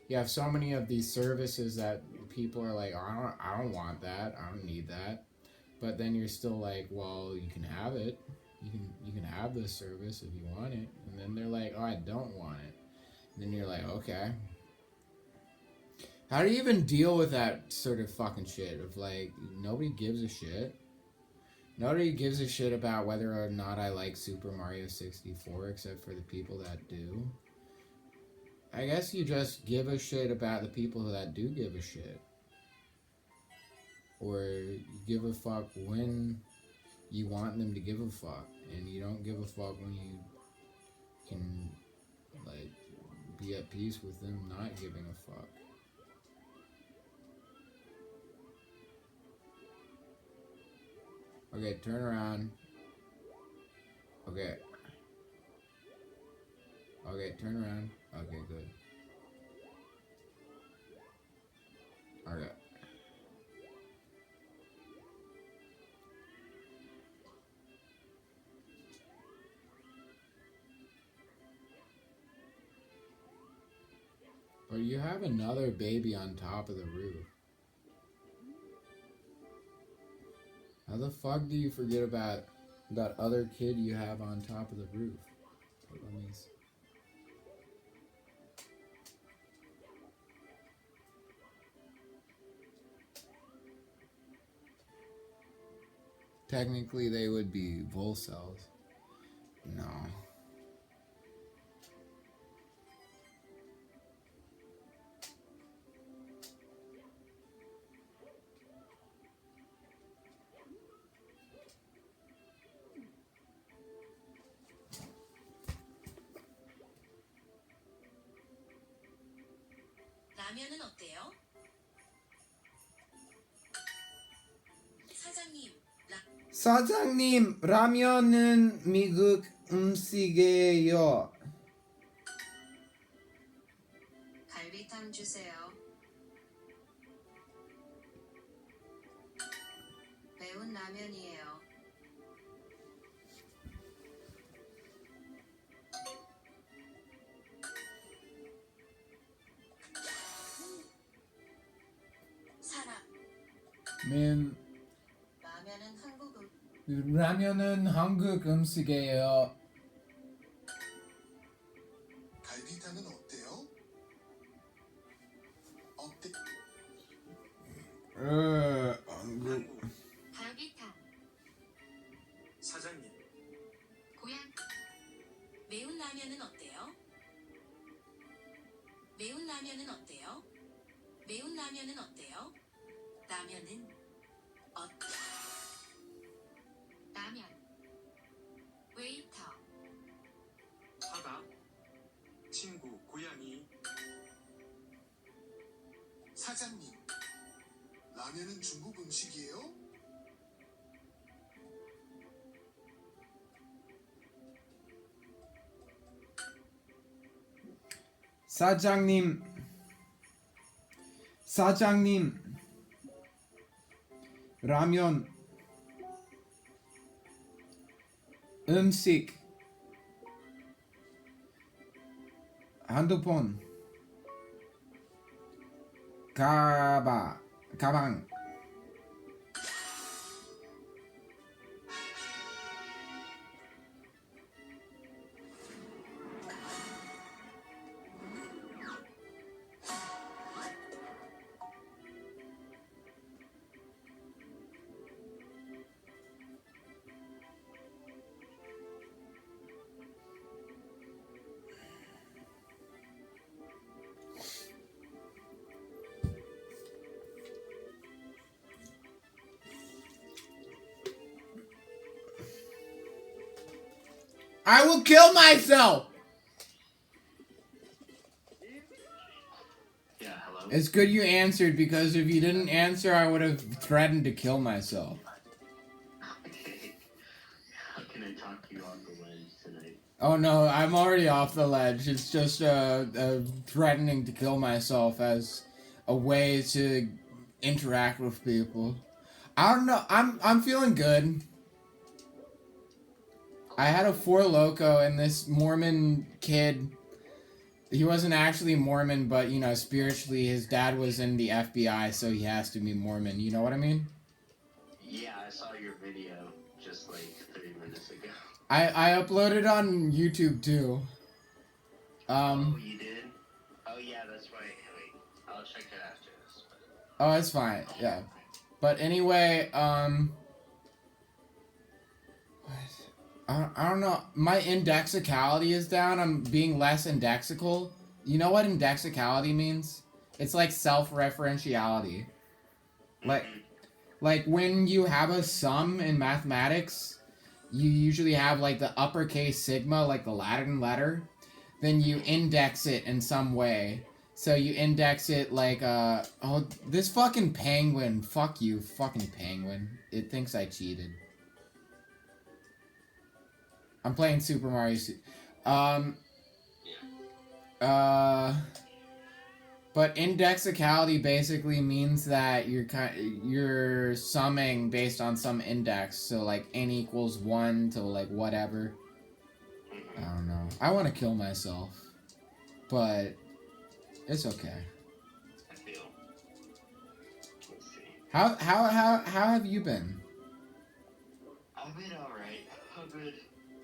you have so many of these services that people are like, oh, I don't want that, I don't need that. But then you're still like, well, you can have it. You can have this service if you want it. And then they're like, oh, I don't want it. And then you're like, okay. How do you even deal with that sort of fucking shit of, like, nobody gives a shit? Nobody gives a shit about whether or not I like Super Mario 64 except for the people that do. I guess you just give a shit about the people that do give a shit. Or you give a fuck when you want them to give a fuck. And you don't give a fuck when you can, like, be at peace with them not giving a fuck. Okay, turn around. Okay. Okay, turn around. Okay, good. Okay. But you have another baby on top of the roof. How the fuck do you forget about that other kid you have on top of the roof? Let me see. Technically, they would be Volcells. No. 라면은 어때요? 사장님, 사장님, 라면은 미국 음식이에요. 갈비탕 주세요. 매운 라면이에요. 사람, Man, 라면은 라면은 한국 음식이에요. 갈비탕은 어때요? 어때? 한국. 갈비탕. 사장님, 고향. 매운 라면은 어때요? 매운 라면은 어때요? 매운 라면은 어때요? 라면은 어때요? 라면. 웨이터. 바다, 친구, 고양이, 사장님, 라면은 중국 음식이에요? 사장님, 사장님, 라면, 음식, 핸드폰, 가방. I will kill myself. Yeah, hello. It's good you answered, because if you didn't answer, I would have threatened to kill myself. Okay. How can I talk to you on the ledge tonight? Oh no, I'm already off the ledge. It's just threatening to kill myself as a way to interact with people. I don't know. I'm feeling good. I had a Four Loko, and this Mormon kid. He wasn't actually Mormon, but you know, spiritually, his dad was in the FBI, so he has to be Mormon. You know what I mean? Yeah, I saw your video just like 30 minutes ago. I uploaded on YouTube too. Oh, you did? Oh, yeah, that's right. Wait, I'll check it after this. Oh, it's fine. Yeah. But anyway, what? I don't know. My indexicality is down. I'm being less indexical. You know what indexicality means? It's like self-referentiality. Like when you have a sum in mathematics, you usually have like the uppercase sigma, like the Latin letter. Then you index it in some way. So you index it like, oh, this fucking penguin. Fuck you, fucking penguin. It thinks I cheated. I'm playing Super Mario. But indexicality basically means that you're summing based on some index. So like n equals 1 to like whatever. I don't know. I want to kill myself, but it's okay. I feel. Let's see. How have you been? I've been alright. I'm good.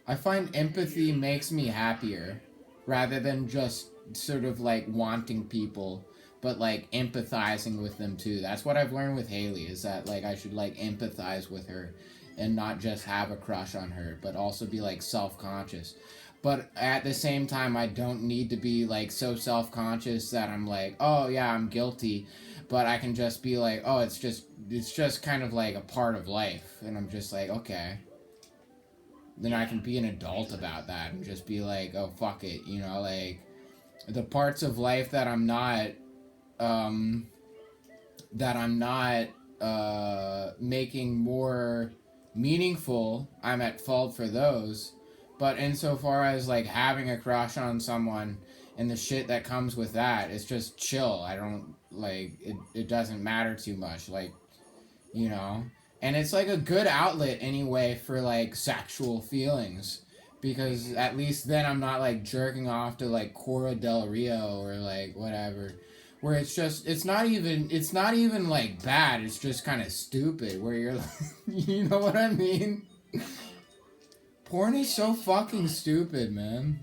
I find empathy makes me happier, rather than just sort of like wanting people, but like empathizing with them too. That's what I've learned with Haley, is that like I should like empathize with her and not just have a crush on her, but also be like self-conscious. But at the same time, I don't need to be like so self-conscious that I'm like, oh yeah, I'm guilty, but I can just be like, oh, it's just kind of like a part of life, and I'm just like, okay. Then I can be an adult about that and just be like, oh, fuck it, you know, like, the parts of life that I'm not making more meaningful, I'm at fault for those. But insofar as, like, having a crush on someone and the shit that comes with that, it's just chill. I don't, like, it doesn't matter too much, like, you know? And it's like a good outlet anyway for like sexual feelings, because at least then I'm not like jerking off to like Cora Del Rio or like whatever, where it's not even like bad, it's just kind of stupid, where you're like, you know what I mean? Porn is so fucking stupid, man.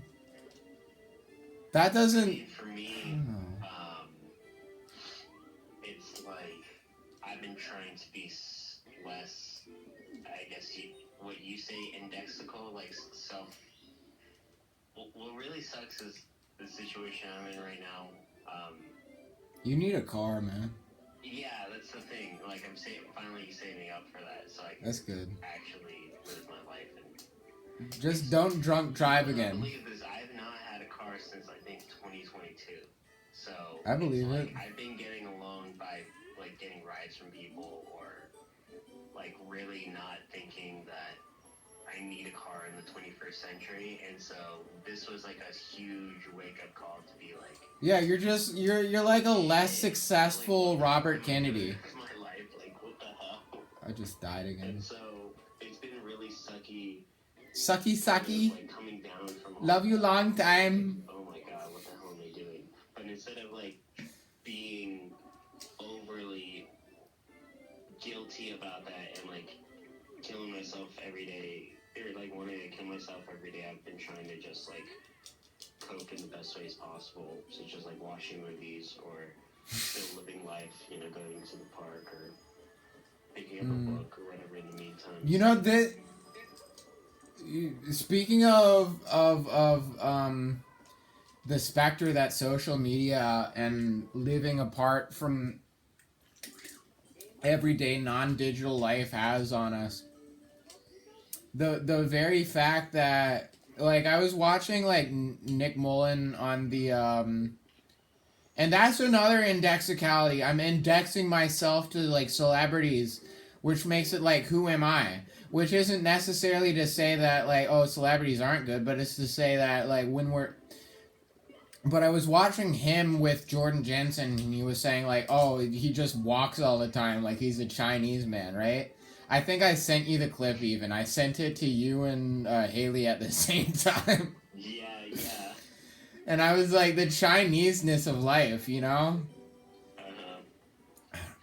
That doesn't. For me, I don't know. it's like I've been trying to be less, I guess what you say, indexical, like self. What really sucks is the situation I'm in right now. You need a car, man. Yeah, that's the thing. Like I'm finally saving up for that, so I can That's good. actually live my life. And Just don't drunk drive I again. believe this. I've not had a car since I think 2022. So I believe it's like, it. I've been getting along by like getting rides from people, or like really not thinking that I need a car in the 21st century. And so this was like a huge wake up call to be like, Yeah, you're like a less successful Robert Kennedy. my life, like what the hell? I just died again. And so it's been really sucky. Sucky sucky. Like coming down from Love you long time. oh my god, what the hell am I doing? But instead of like being overly guilty about that and like killing myself every day, or like wanting to kill myself every day, I've been trying to just like cope in the best ways possible, such as like watching movies or still living life, you know, going to the park or picking up a book or whatever in the meantime. You know that. Speaking of the specter that social media and living apart from everyday non-digital life has on us, the very fact that, like, I was watching like Nick Mullen on the and that's another indexicality. I'm indexing myself to like celebrities, which makes it like, who am I? Which isn't necessarily to say that like, oh, celebrities aren't good, but it's to say that like but I was watching him with Jordan Jensen, and he was saying like, oh, he just walks all the time like he's a Chinese man, right? I think I sent you the clip even. I sent it to you and Haley at the same time. Yeah. And I was like, the Chineseness of life, you know?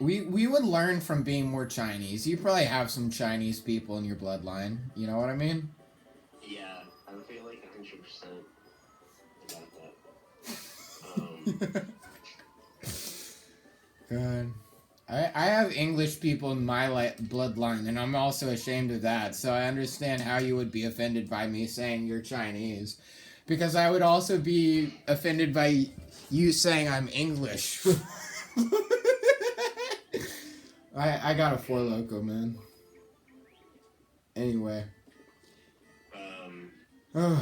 We would learn from being more Chinese. You probably have some Chinese people in your bloodline. You know what I mean? Yeah, I feel like 100% about that. Good. I have English people in my bloodline, and I'm also ashamed of that. So I understand how you would be offended by me saying you're Chinese. Because I would also be offended by you saying I'm English. I got a Four Loko, man. Anyway. Nice.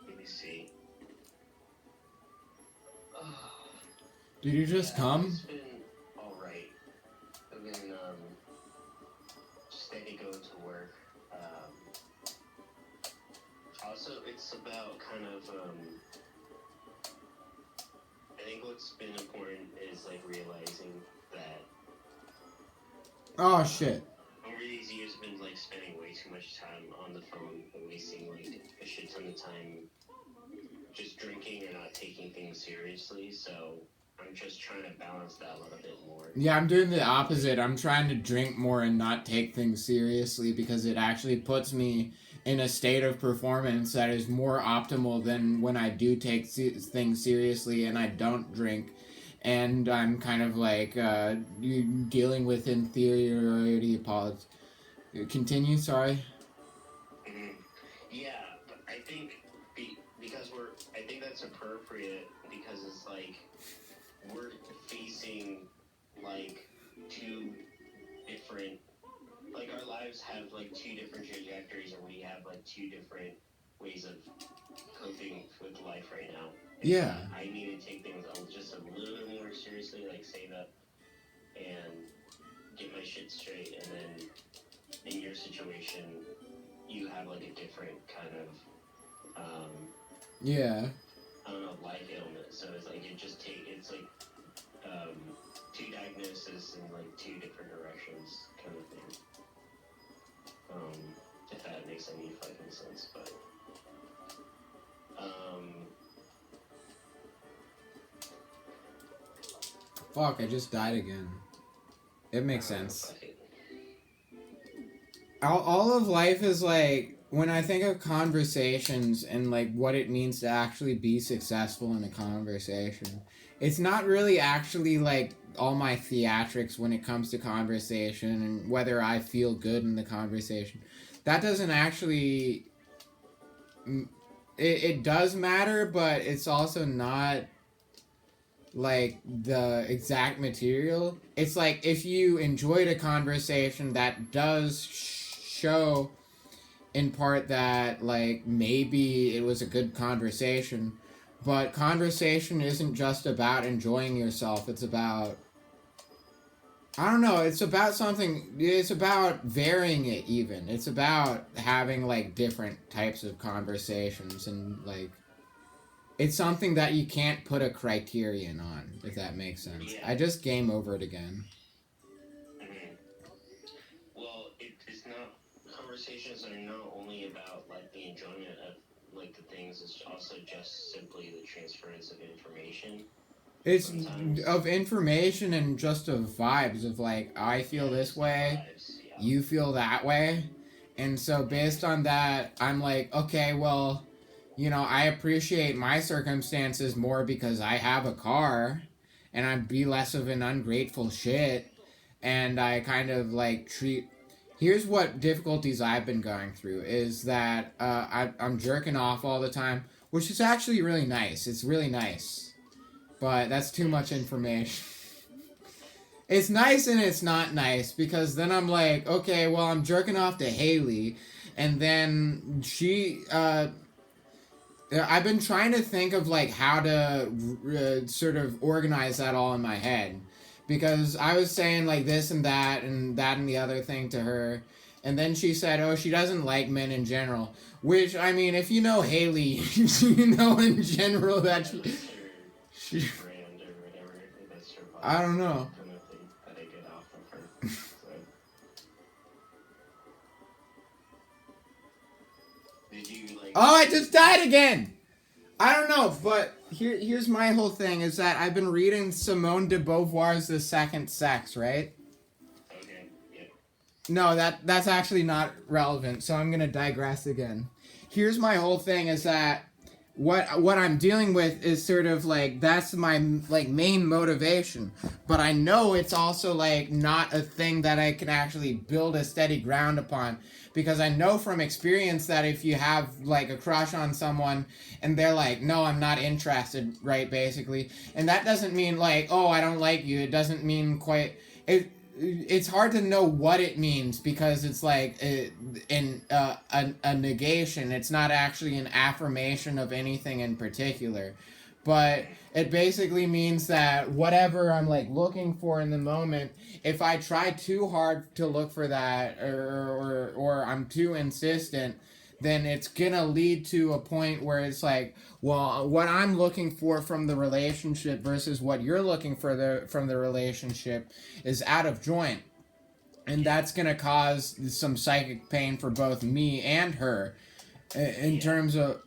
Let me see. Did you just come? It's been alright. I've been steady going to work. Also, it's about kind of I think what's been important is like realizing that Oh shit. over these years I've been like spending way too much time on the phone and wasting like a shit ton of time just drinking and not taking things seriously. So I'm just trying to balance that a little bit more. Yeah, I'm doing the opposite. I'm trying to drink more and not take things seriously because it actually puts me in a state of performance that is more optimal than when I do take things seriously and I don't drink. And I'm kind of like dealing with inferiority politics. Continue, sorry. Mm-hmm. Yeah, but I think I think that's appropriate because it's like we're facing like two different, like our lives have like two different trajectories and we have like two different ways of coping with life right now. And Yeah. so I need to take things just a little bit more seriously, like save up and get my shit straight, and then in your situation you have like a different kind of Yeah. I don't know, life ailment. So it's like it's like two diagnoses in like two different directions kind of thing. If that makes any fucking sense, but Fuck, I just died again. It makes sense. fuck it. all of life is like, when I think of conversations and like what it means to actually be successful in a conversation, it's not really actually like all my theatrics when it comes to conversation and whether I feel good in the conversation. That doesn't actually, it does matter, but it's also not like the exact material. It's like if you enjoyed a conversation, that does show in part that like maybe it was a good conversation, but conversation isn't just about enjoying yourself. It's about, I don't know, it's about something, it's about varying it even. It's about having like different types of conversations, and like it's something that you can't put a criterion on, if that makes sense. Yeah. I just game over it again. Well, it's not, conversations are not only about like the enjoyment of like the things, it's also just simply the transference of information. It's Sometimes. of information and just of vibes of like, I feel this way, Vibes, yeah. you feel that way. And so based on that, I'm like, okay, well, you know, I appreciate my circumstances more because I have a car and I'd be less of an ungrateful shit. And I kind of like treat, here's what difficulties I've been going through is that I'm jerking off all the time, which is actually really nice. It's really nice. But that's too much information. It's nice and it's not nice, because then I'm like, okay, well, I'm jerking off to Haley, and then she, I've been trying to think of like how to sort of organize that all in my head, because I was saying like this and that and the other thing to her, and then she said, oh, she doesn't like men in general, which, I mean, if you know Haley, you know in general that That's she her brand or whatever. That's her vibe. I don't know. Kind of thing that I get off of her. So. Did you like? Oh, I just died again! I don't know, but here's my whole thing, is that I've been reading Simone de Beauvoir's The Second Sex, right? Okay. Yeah. No, that's actually not relevant, so I'm gonna digress again. Here's my whole thing, is that what I'm dealing with is sort of like, that's my like main motivation, but I know it's also like not a thing that I can actually build a steady ground upon, because I know from experience that if you have like a crush on someone and they're like, no, I'm not interested, right, basically, and that doesn't mean like, oh, I don't like you, it doesn't mean quite, it's hard to know what it means, because it's like a negation. It's not actually an affirmation of anything in particular, but it basically means that whatever I'm like looking for in the moment, if I try too hard to look for that, or I'm too insistent, then it's gonna lead to a point where it's like, well, what I'm looking for from the relationship versus what you're looking for from the relationship is out of joint. And that's gonna cause some psychic pain for both me and her in terms of...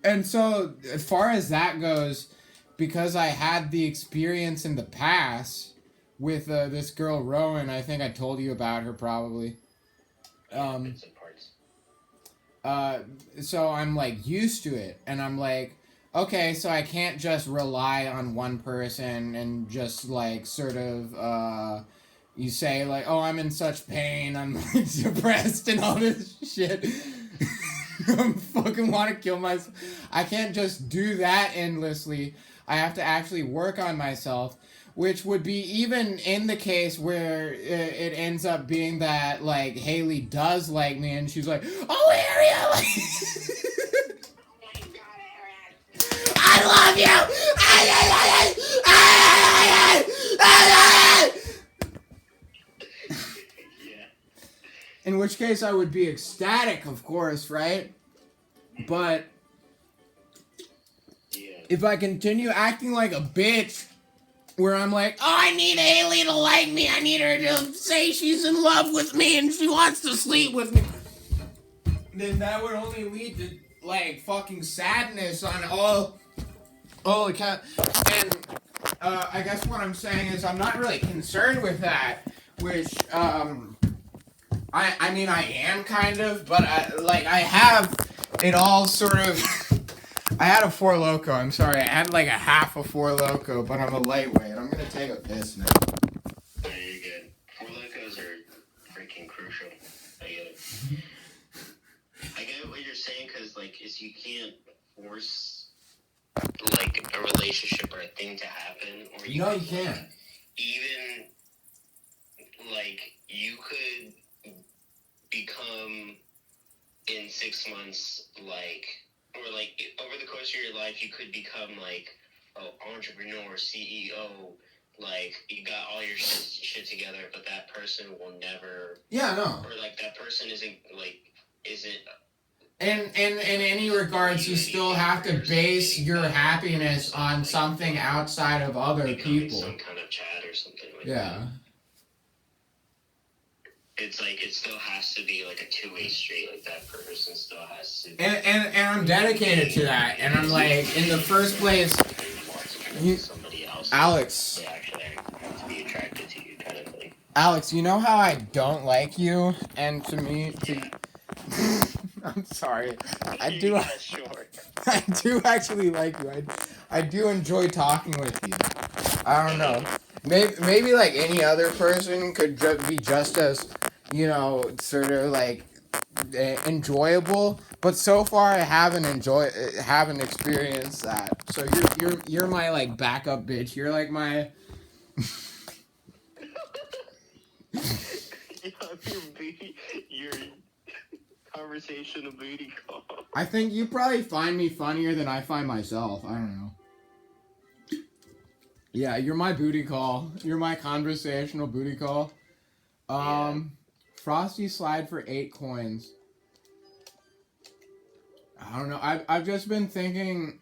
And so, as far as that goes, because I had the experience in the past with this girl, Rowan, I think I told you about her probably. Bits and parts. So I'm like used to it, and I'm like, okay, so I can't just rely on one person and just like sort of you say like, oh, I'm in such pain, I'm like depressed and all this shit. I fucking want to kill myself. I can't just do that endlessly. I have to actually work on myself, which would be even in the case where it ends up being that, like, Haley does like me, and she's like, oh, Ariel! I love you! Yeah. In which case I would be ecstatic, of course, right? But Yeah. if I continue acting like a bitch, where I'm like, oh, I need Haley to like me, I need her to say she's in love with me and she wants to sleep with me, then that would only lead to, like, fucking sadness on all account. And I guess what I'm saying is I'm not really concerned with that, which I mean, I am kind of, but I have it all sort of. I had a Four Loko. I'm sorry, I had like a half a Four Loko, but I'm a lightweight. I'm gonna take a piss now. No, you're good. Four Locos are freaking crucial. I get it. I get what you're saying, because like, is you can't force like a relationship or a thing to happen, or You know you can't. Even like you could become in 6 months like, or like over the course of your life you could become like an entrepreneur, CEO, like you got all your shit together, but that person will never, Yeah, no. or like that person isn't In any regards, you still have to base your happiness on something outside of other becoming people. some kind of chat or something like that. Yeah. It's like it still has to be like a two-way street. Like that person still has to. And I'm dedicated to that. And I'm like, in the first place, Somebody else. Alex. They actually have to be attracted to you, kind of thing. Alex, you know how I don't like you, and I'm sorry. I do. Yeah, sure. I do actually like you. I do enjoy talking with you. I don't know. Maybe like any other person could be just as, sort of like enjoyable. But so far, I haven't experienced that. So you're my like backup bitch. You're like my. Your conversational booty call. I think you probably find me funnier than I find myself. I don't know. Yeah, you're my booty call. You're my conversational booty call. Frosty slide for 8 coins. I don't know. I've just been thinking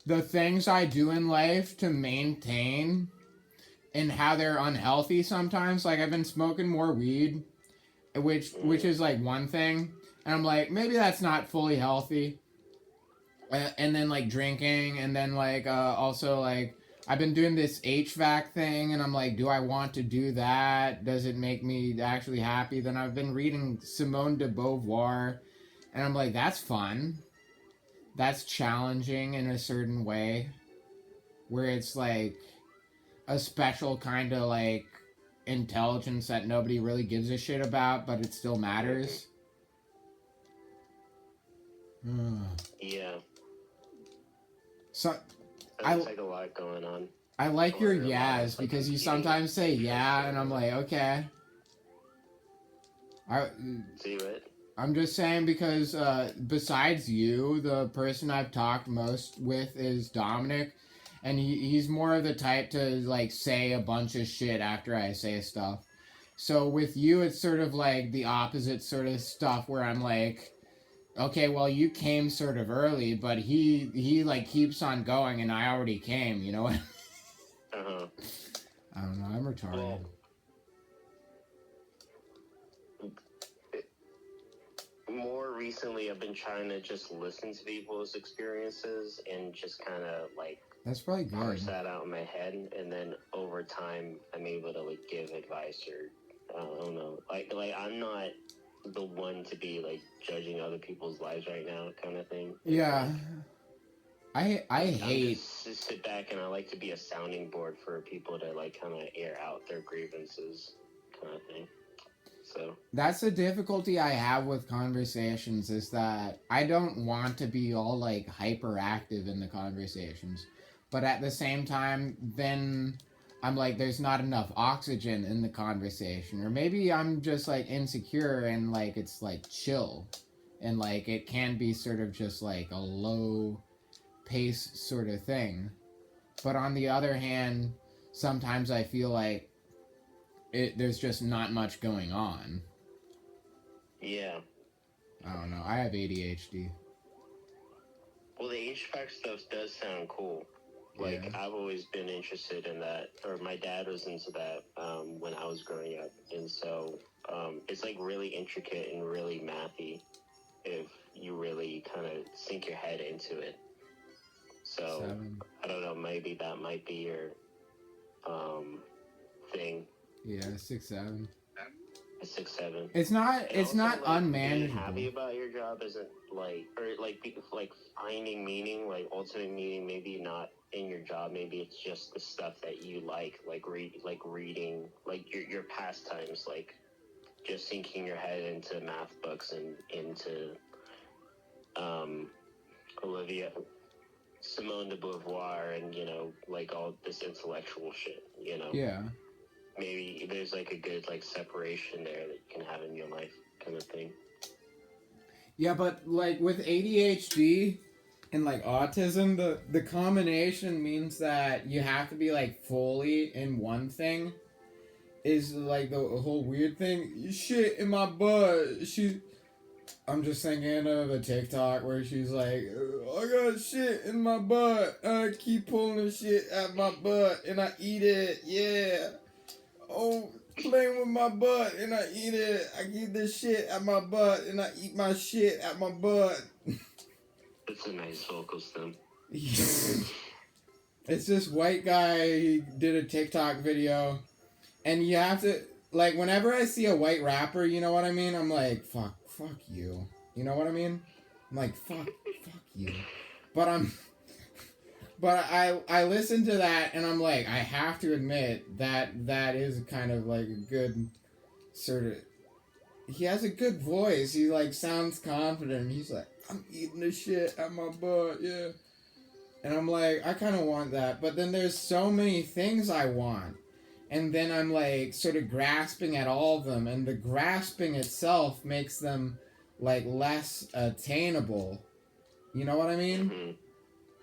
the things I do in life to maintain and how they're unhealthy sometimes. Like I've been smoking more weed, which is like one thing, and I'm like, maybe that's not fully healthy. And then like drinking, and then like also like I've been doing this HVAC thing, and I'm like, do I want to do that? Does it make me actually happy? Then I've been reading Simone de Beauvoir, and I'm like, that's fun. That's challenging in a certain way, where it's like a special kind of like intelligence that nobody really gives a shit about, but it still matters. Yeah. So There's like a lot going on. I like your yeahs because you sometimes say yeah, and I'm like, okay. See what? I'm just saying because besides you, the person I've talked most with is Dominic, and he's more of the type to like say a bunch of shit after I say stuff. So with you, it's sort of like the opposite sort of stuff where I'm like, okay, well you came sort of early, but he like keeps on going, and I already came. You know what? Uh-huh. I don't know. I'm retarded. Well, more recently, I've been trying to just listen to people's experiences and just kind of like That's probably good. parse that out in my head, and then over time, I'm able to like give advice, or I don't know, like I'm not the one to be like judging other people's lives right now, kind of thing. Yeah. I I hate. just sit back, and I like to be a sounding board for people to like kind of air out their grievances, kind of thing. So That's the difficulty I have with conversations, is that I don't want to be all like hyperactive in the conversations, but at the same time, then I'm like, there's not enough oxygen in the conversation, or maybe I'm just like insecure and like it's like chill, and like it can be sort of just like a low pace sort of thing. But on the other hand, sometimes I feel like there's just not much going on. yeah. I don't know. I have ADHD. Well, the HVAC stuff does sound cool. Like, Yeah. I've always been interested in that, or my dad was into that when I was growing up. And so it's like really intricate and really mathy if you really kind of sink your head into it. So, 7. I don't know, maybe that might be your thing. Yeah, 6, 7. a 6-7. It's not. And It's also, not like, being unmanageable. happy about your job isn't like, or like, like finding meaning, like ultimate meaning. Maybe not in your job. Maybe it's just the stuff that you like reading, like your pastimes, like just sinking your head into math books and into Olivia Simone de Beauvoir and like all this intellectual shit. Yeah. Maybe there's like a good like separation there that you can have in your life, kind of thing. Yeah, but like with ADHD and like autism, the combination means that you have to be like fully in one thing. Is like the whole weird thing. Shit in my butt. I'm just thinking of a TikTok where she's like, I got shit in my butt. I keep pulling the shit out my butt and I eat it. Yeah. Oh, playing with my butt and I eat it. I keep this shit out my butt and I eat my shit out my butt. It's a nice vocal stem. It's this white guy. He did a TikTok video. And you have to, like, whenever I see a white rapper, you know what I mean? I'm like, fuck you. You know what I mean? I'm like, fuck you. But I listen to that and I'm like, I have to admit that is kind of like a good sort of, he has a good voice. He like sounds confident. He's like, I'm eating the shit out my butt, yeah. And I'm like, I kind of want that. But then there's so many things I want. And then I'm like sort of grasping at all of them, and the grasping itself makes them like less attainable. You know what I mean? Mm-hmm.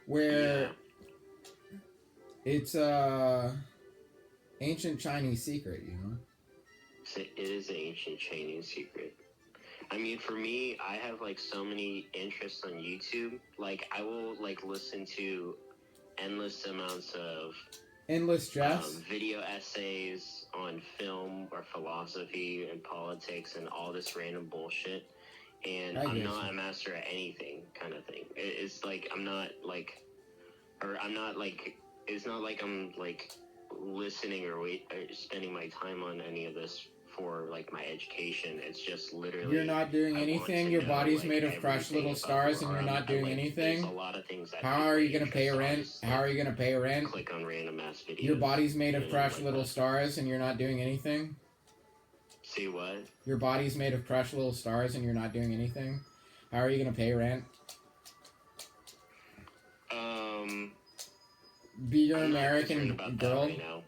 Where Yeah. it's ancient Chinese secret, you know? It is an ancient Chinese secret. I mean, for me, I have like so many interests on YouTube. Like, I will like listen to endless amounts of Endless Stress. video essays on film or philosophy and politics and all this random bullshit. And I'm not a master at anything, kind of thing. It's like it's not like I'm like listening or spending my time on any of this for like my education. It's just literally You're not doing anything. Your body's made of crushed little stars, and you're not doing anything. There's a lot of things that How are you gonna pay rent? How are you gonna pay rent? Click on random ass videos. Your body's made of crushed like little that. stars, and you're not doing anything. See what? Your body's made of crushed little stars, and you're not doing anything. How are you gonna pay rent? Be your I'm not American concerned about girl. that right now.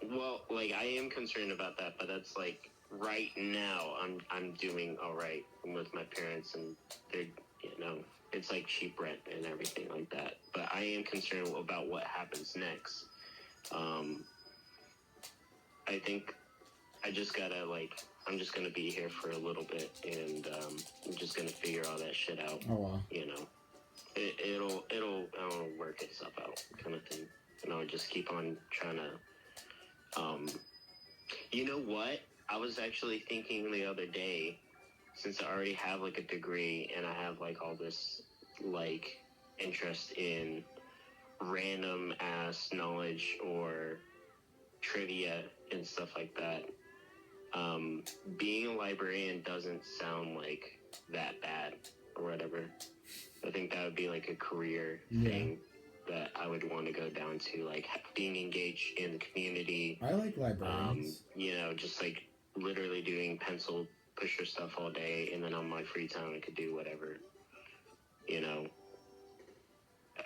Well, like I am concerned about that, but that's like right now. I'm doing all right with my parents, and they're it's like cheap rent and everything like that. But I am concerned about what happens next. I think I just gotta I'm just gonna be here for a little bit, and I'm just gonna figure all that shit out. Oh wow. It'll work itself out, kind of thing. And I'll just keep on trying to. You know what? I was actually thinking the other day, since I already have like a degree and I have like all this like interest in random ass knowledge or trivia and stuff like that. Being a librarian doesn't sound like that bad or whatever. I think that would be like a career thing that I would want to go down to, like being engaged in the community. I like librarians. Just like literally doing pencil pusher stuff all day, and then on my free time I could do whatever.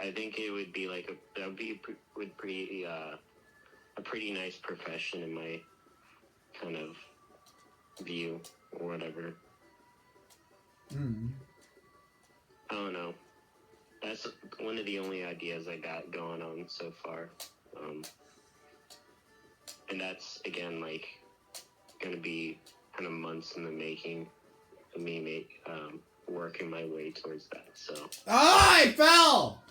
I think it would be like a pretty nice profession in my kind of view or whatever. I don't know. That's one of the only ideas I got going on so far. And that's, again, like, going to be kind of months in the making of me working my way towards that, so. Oh, I fell!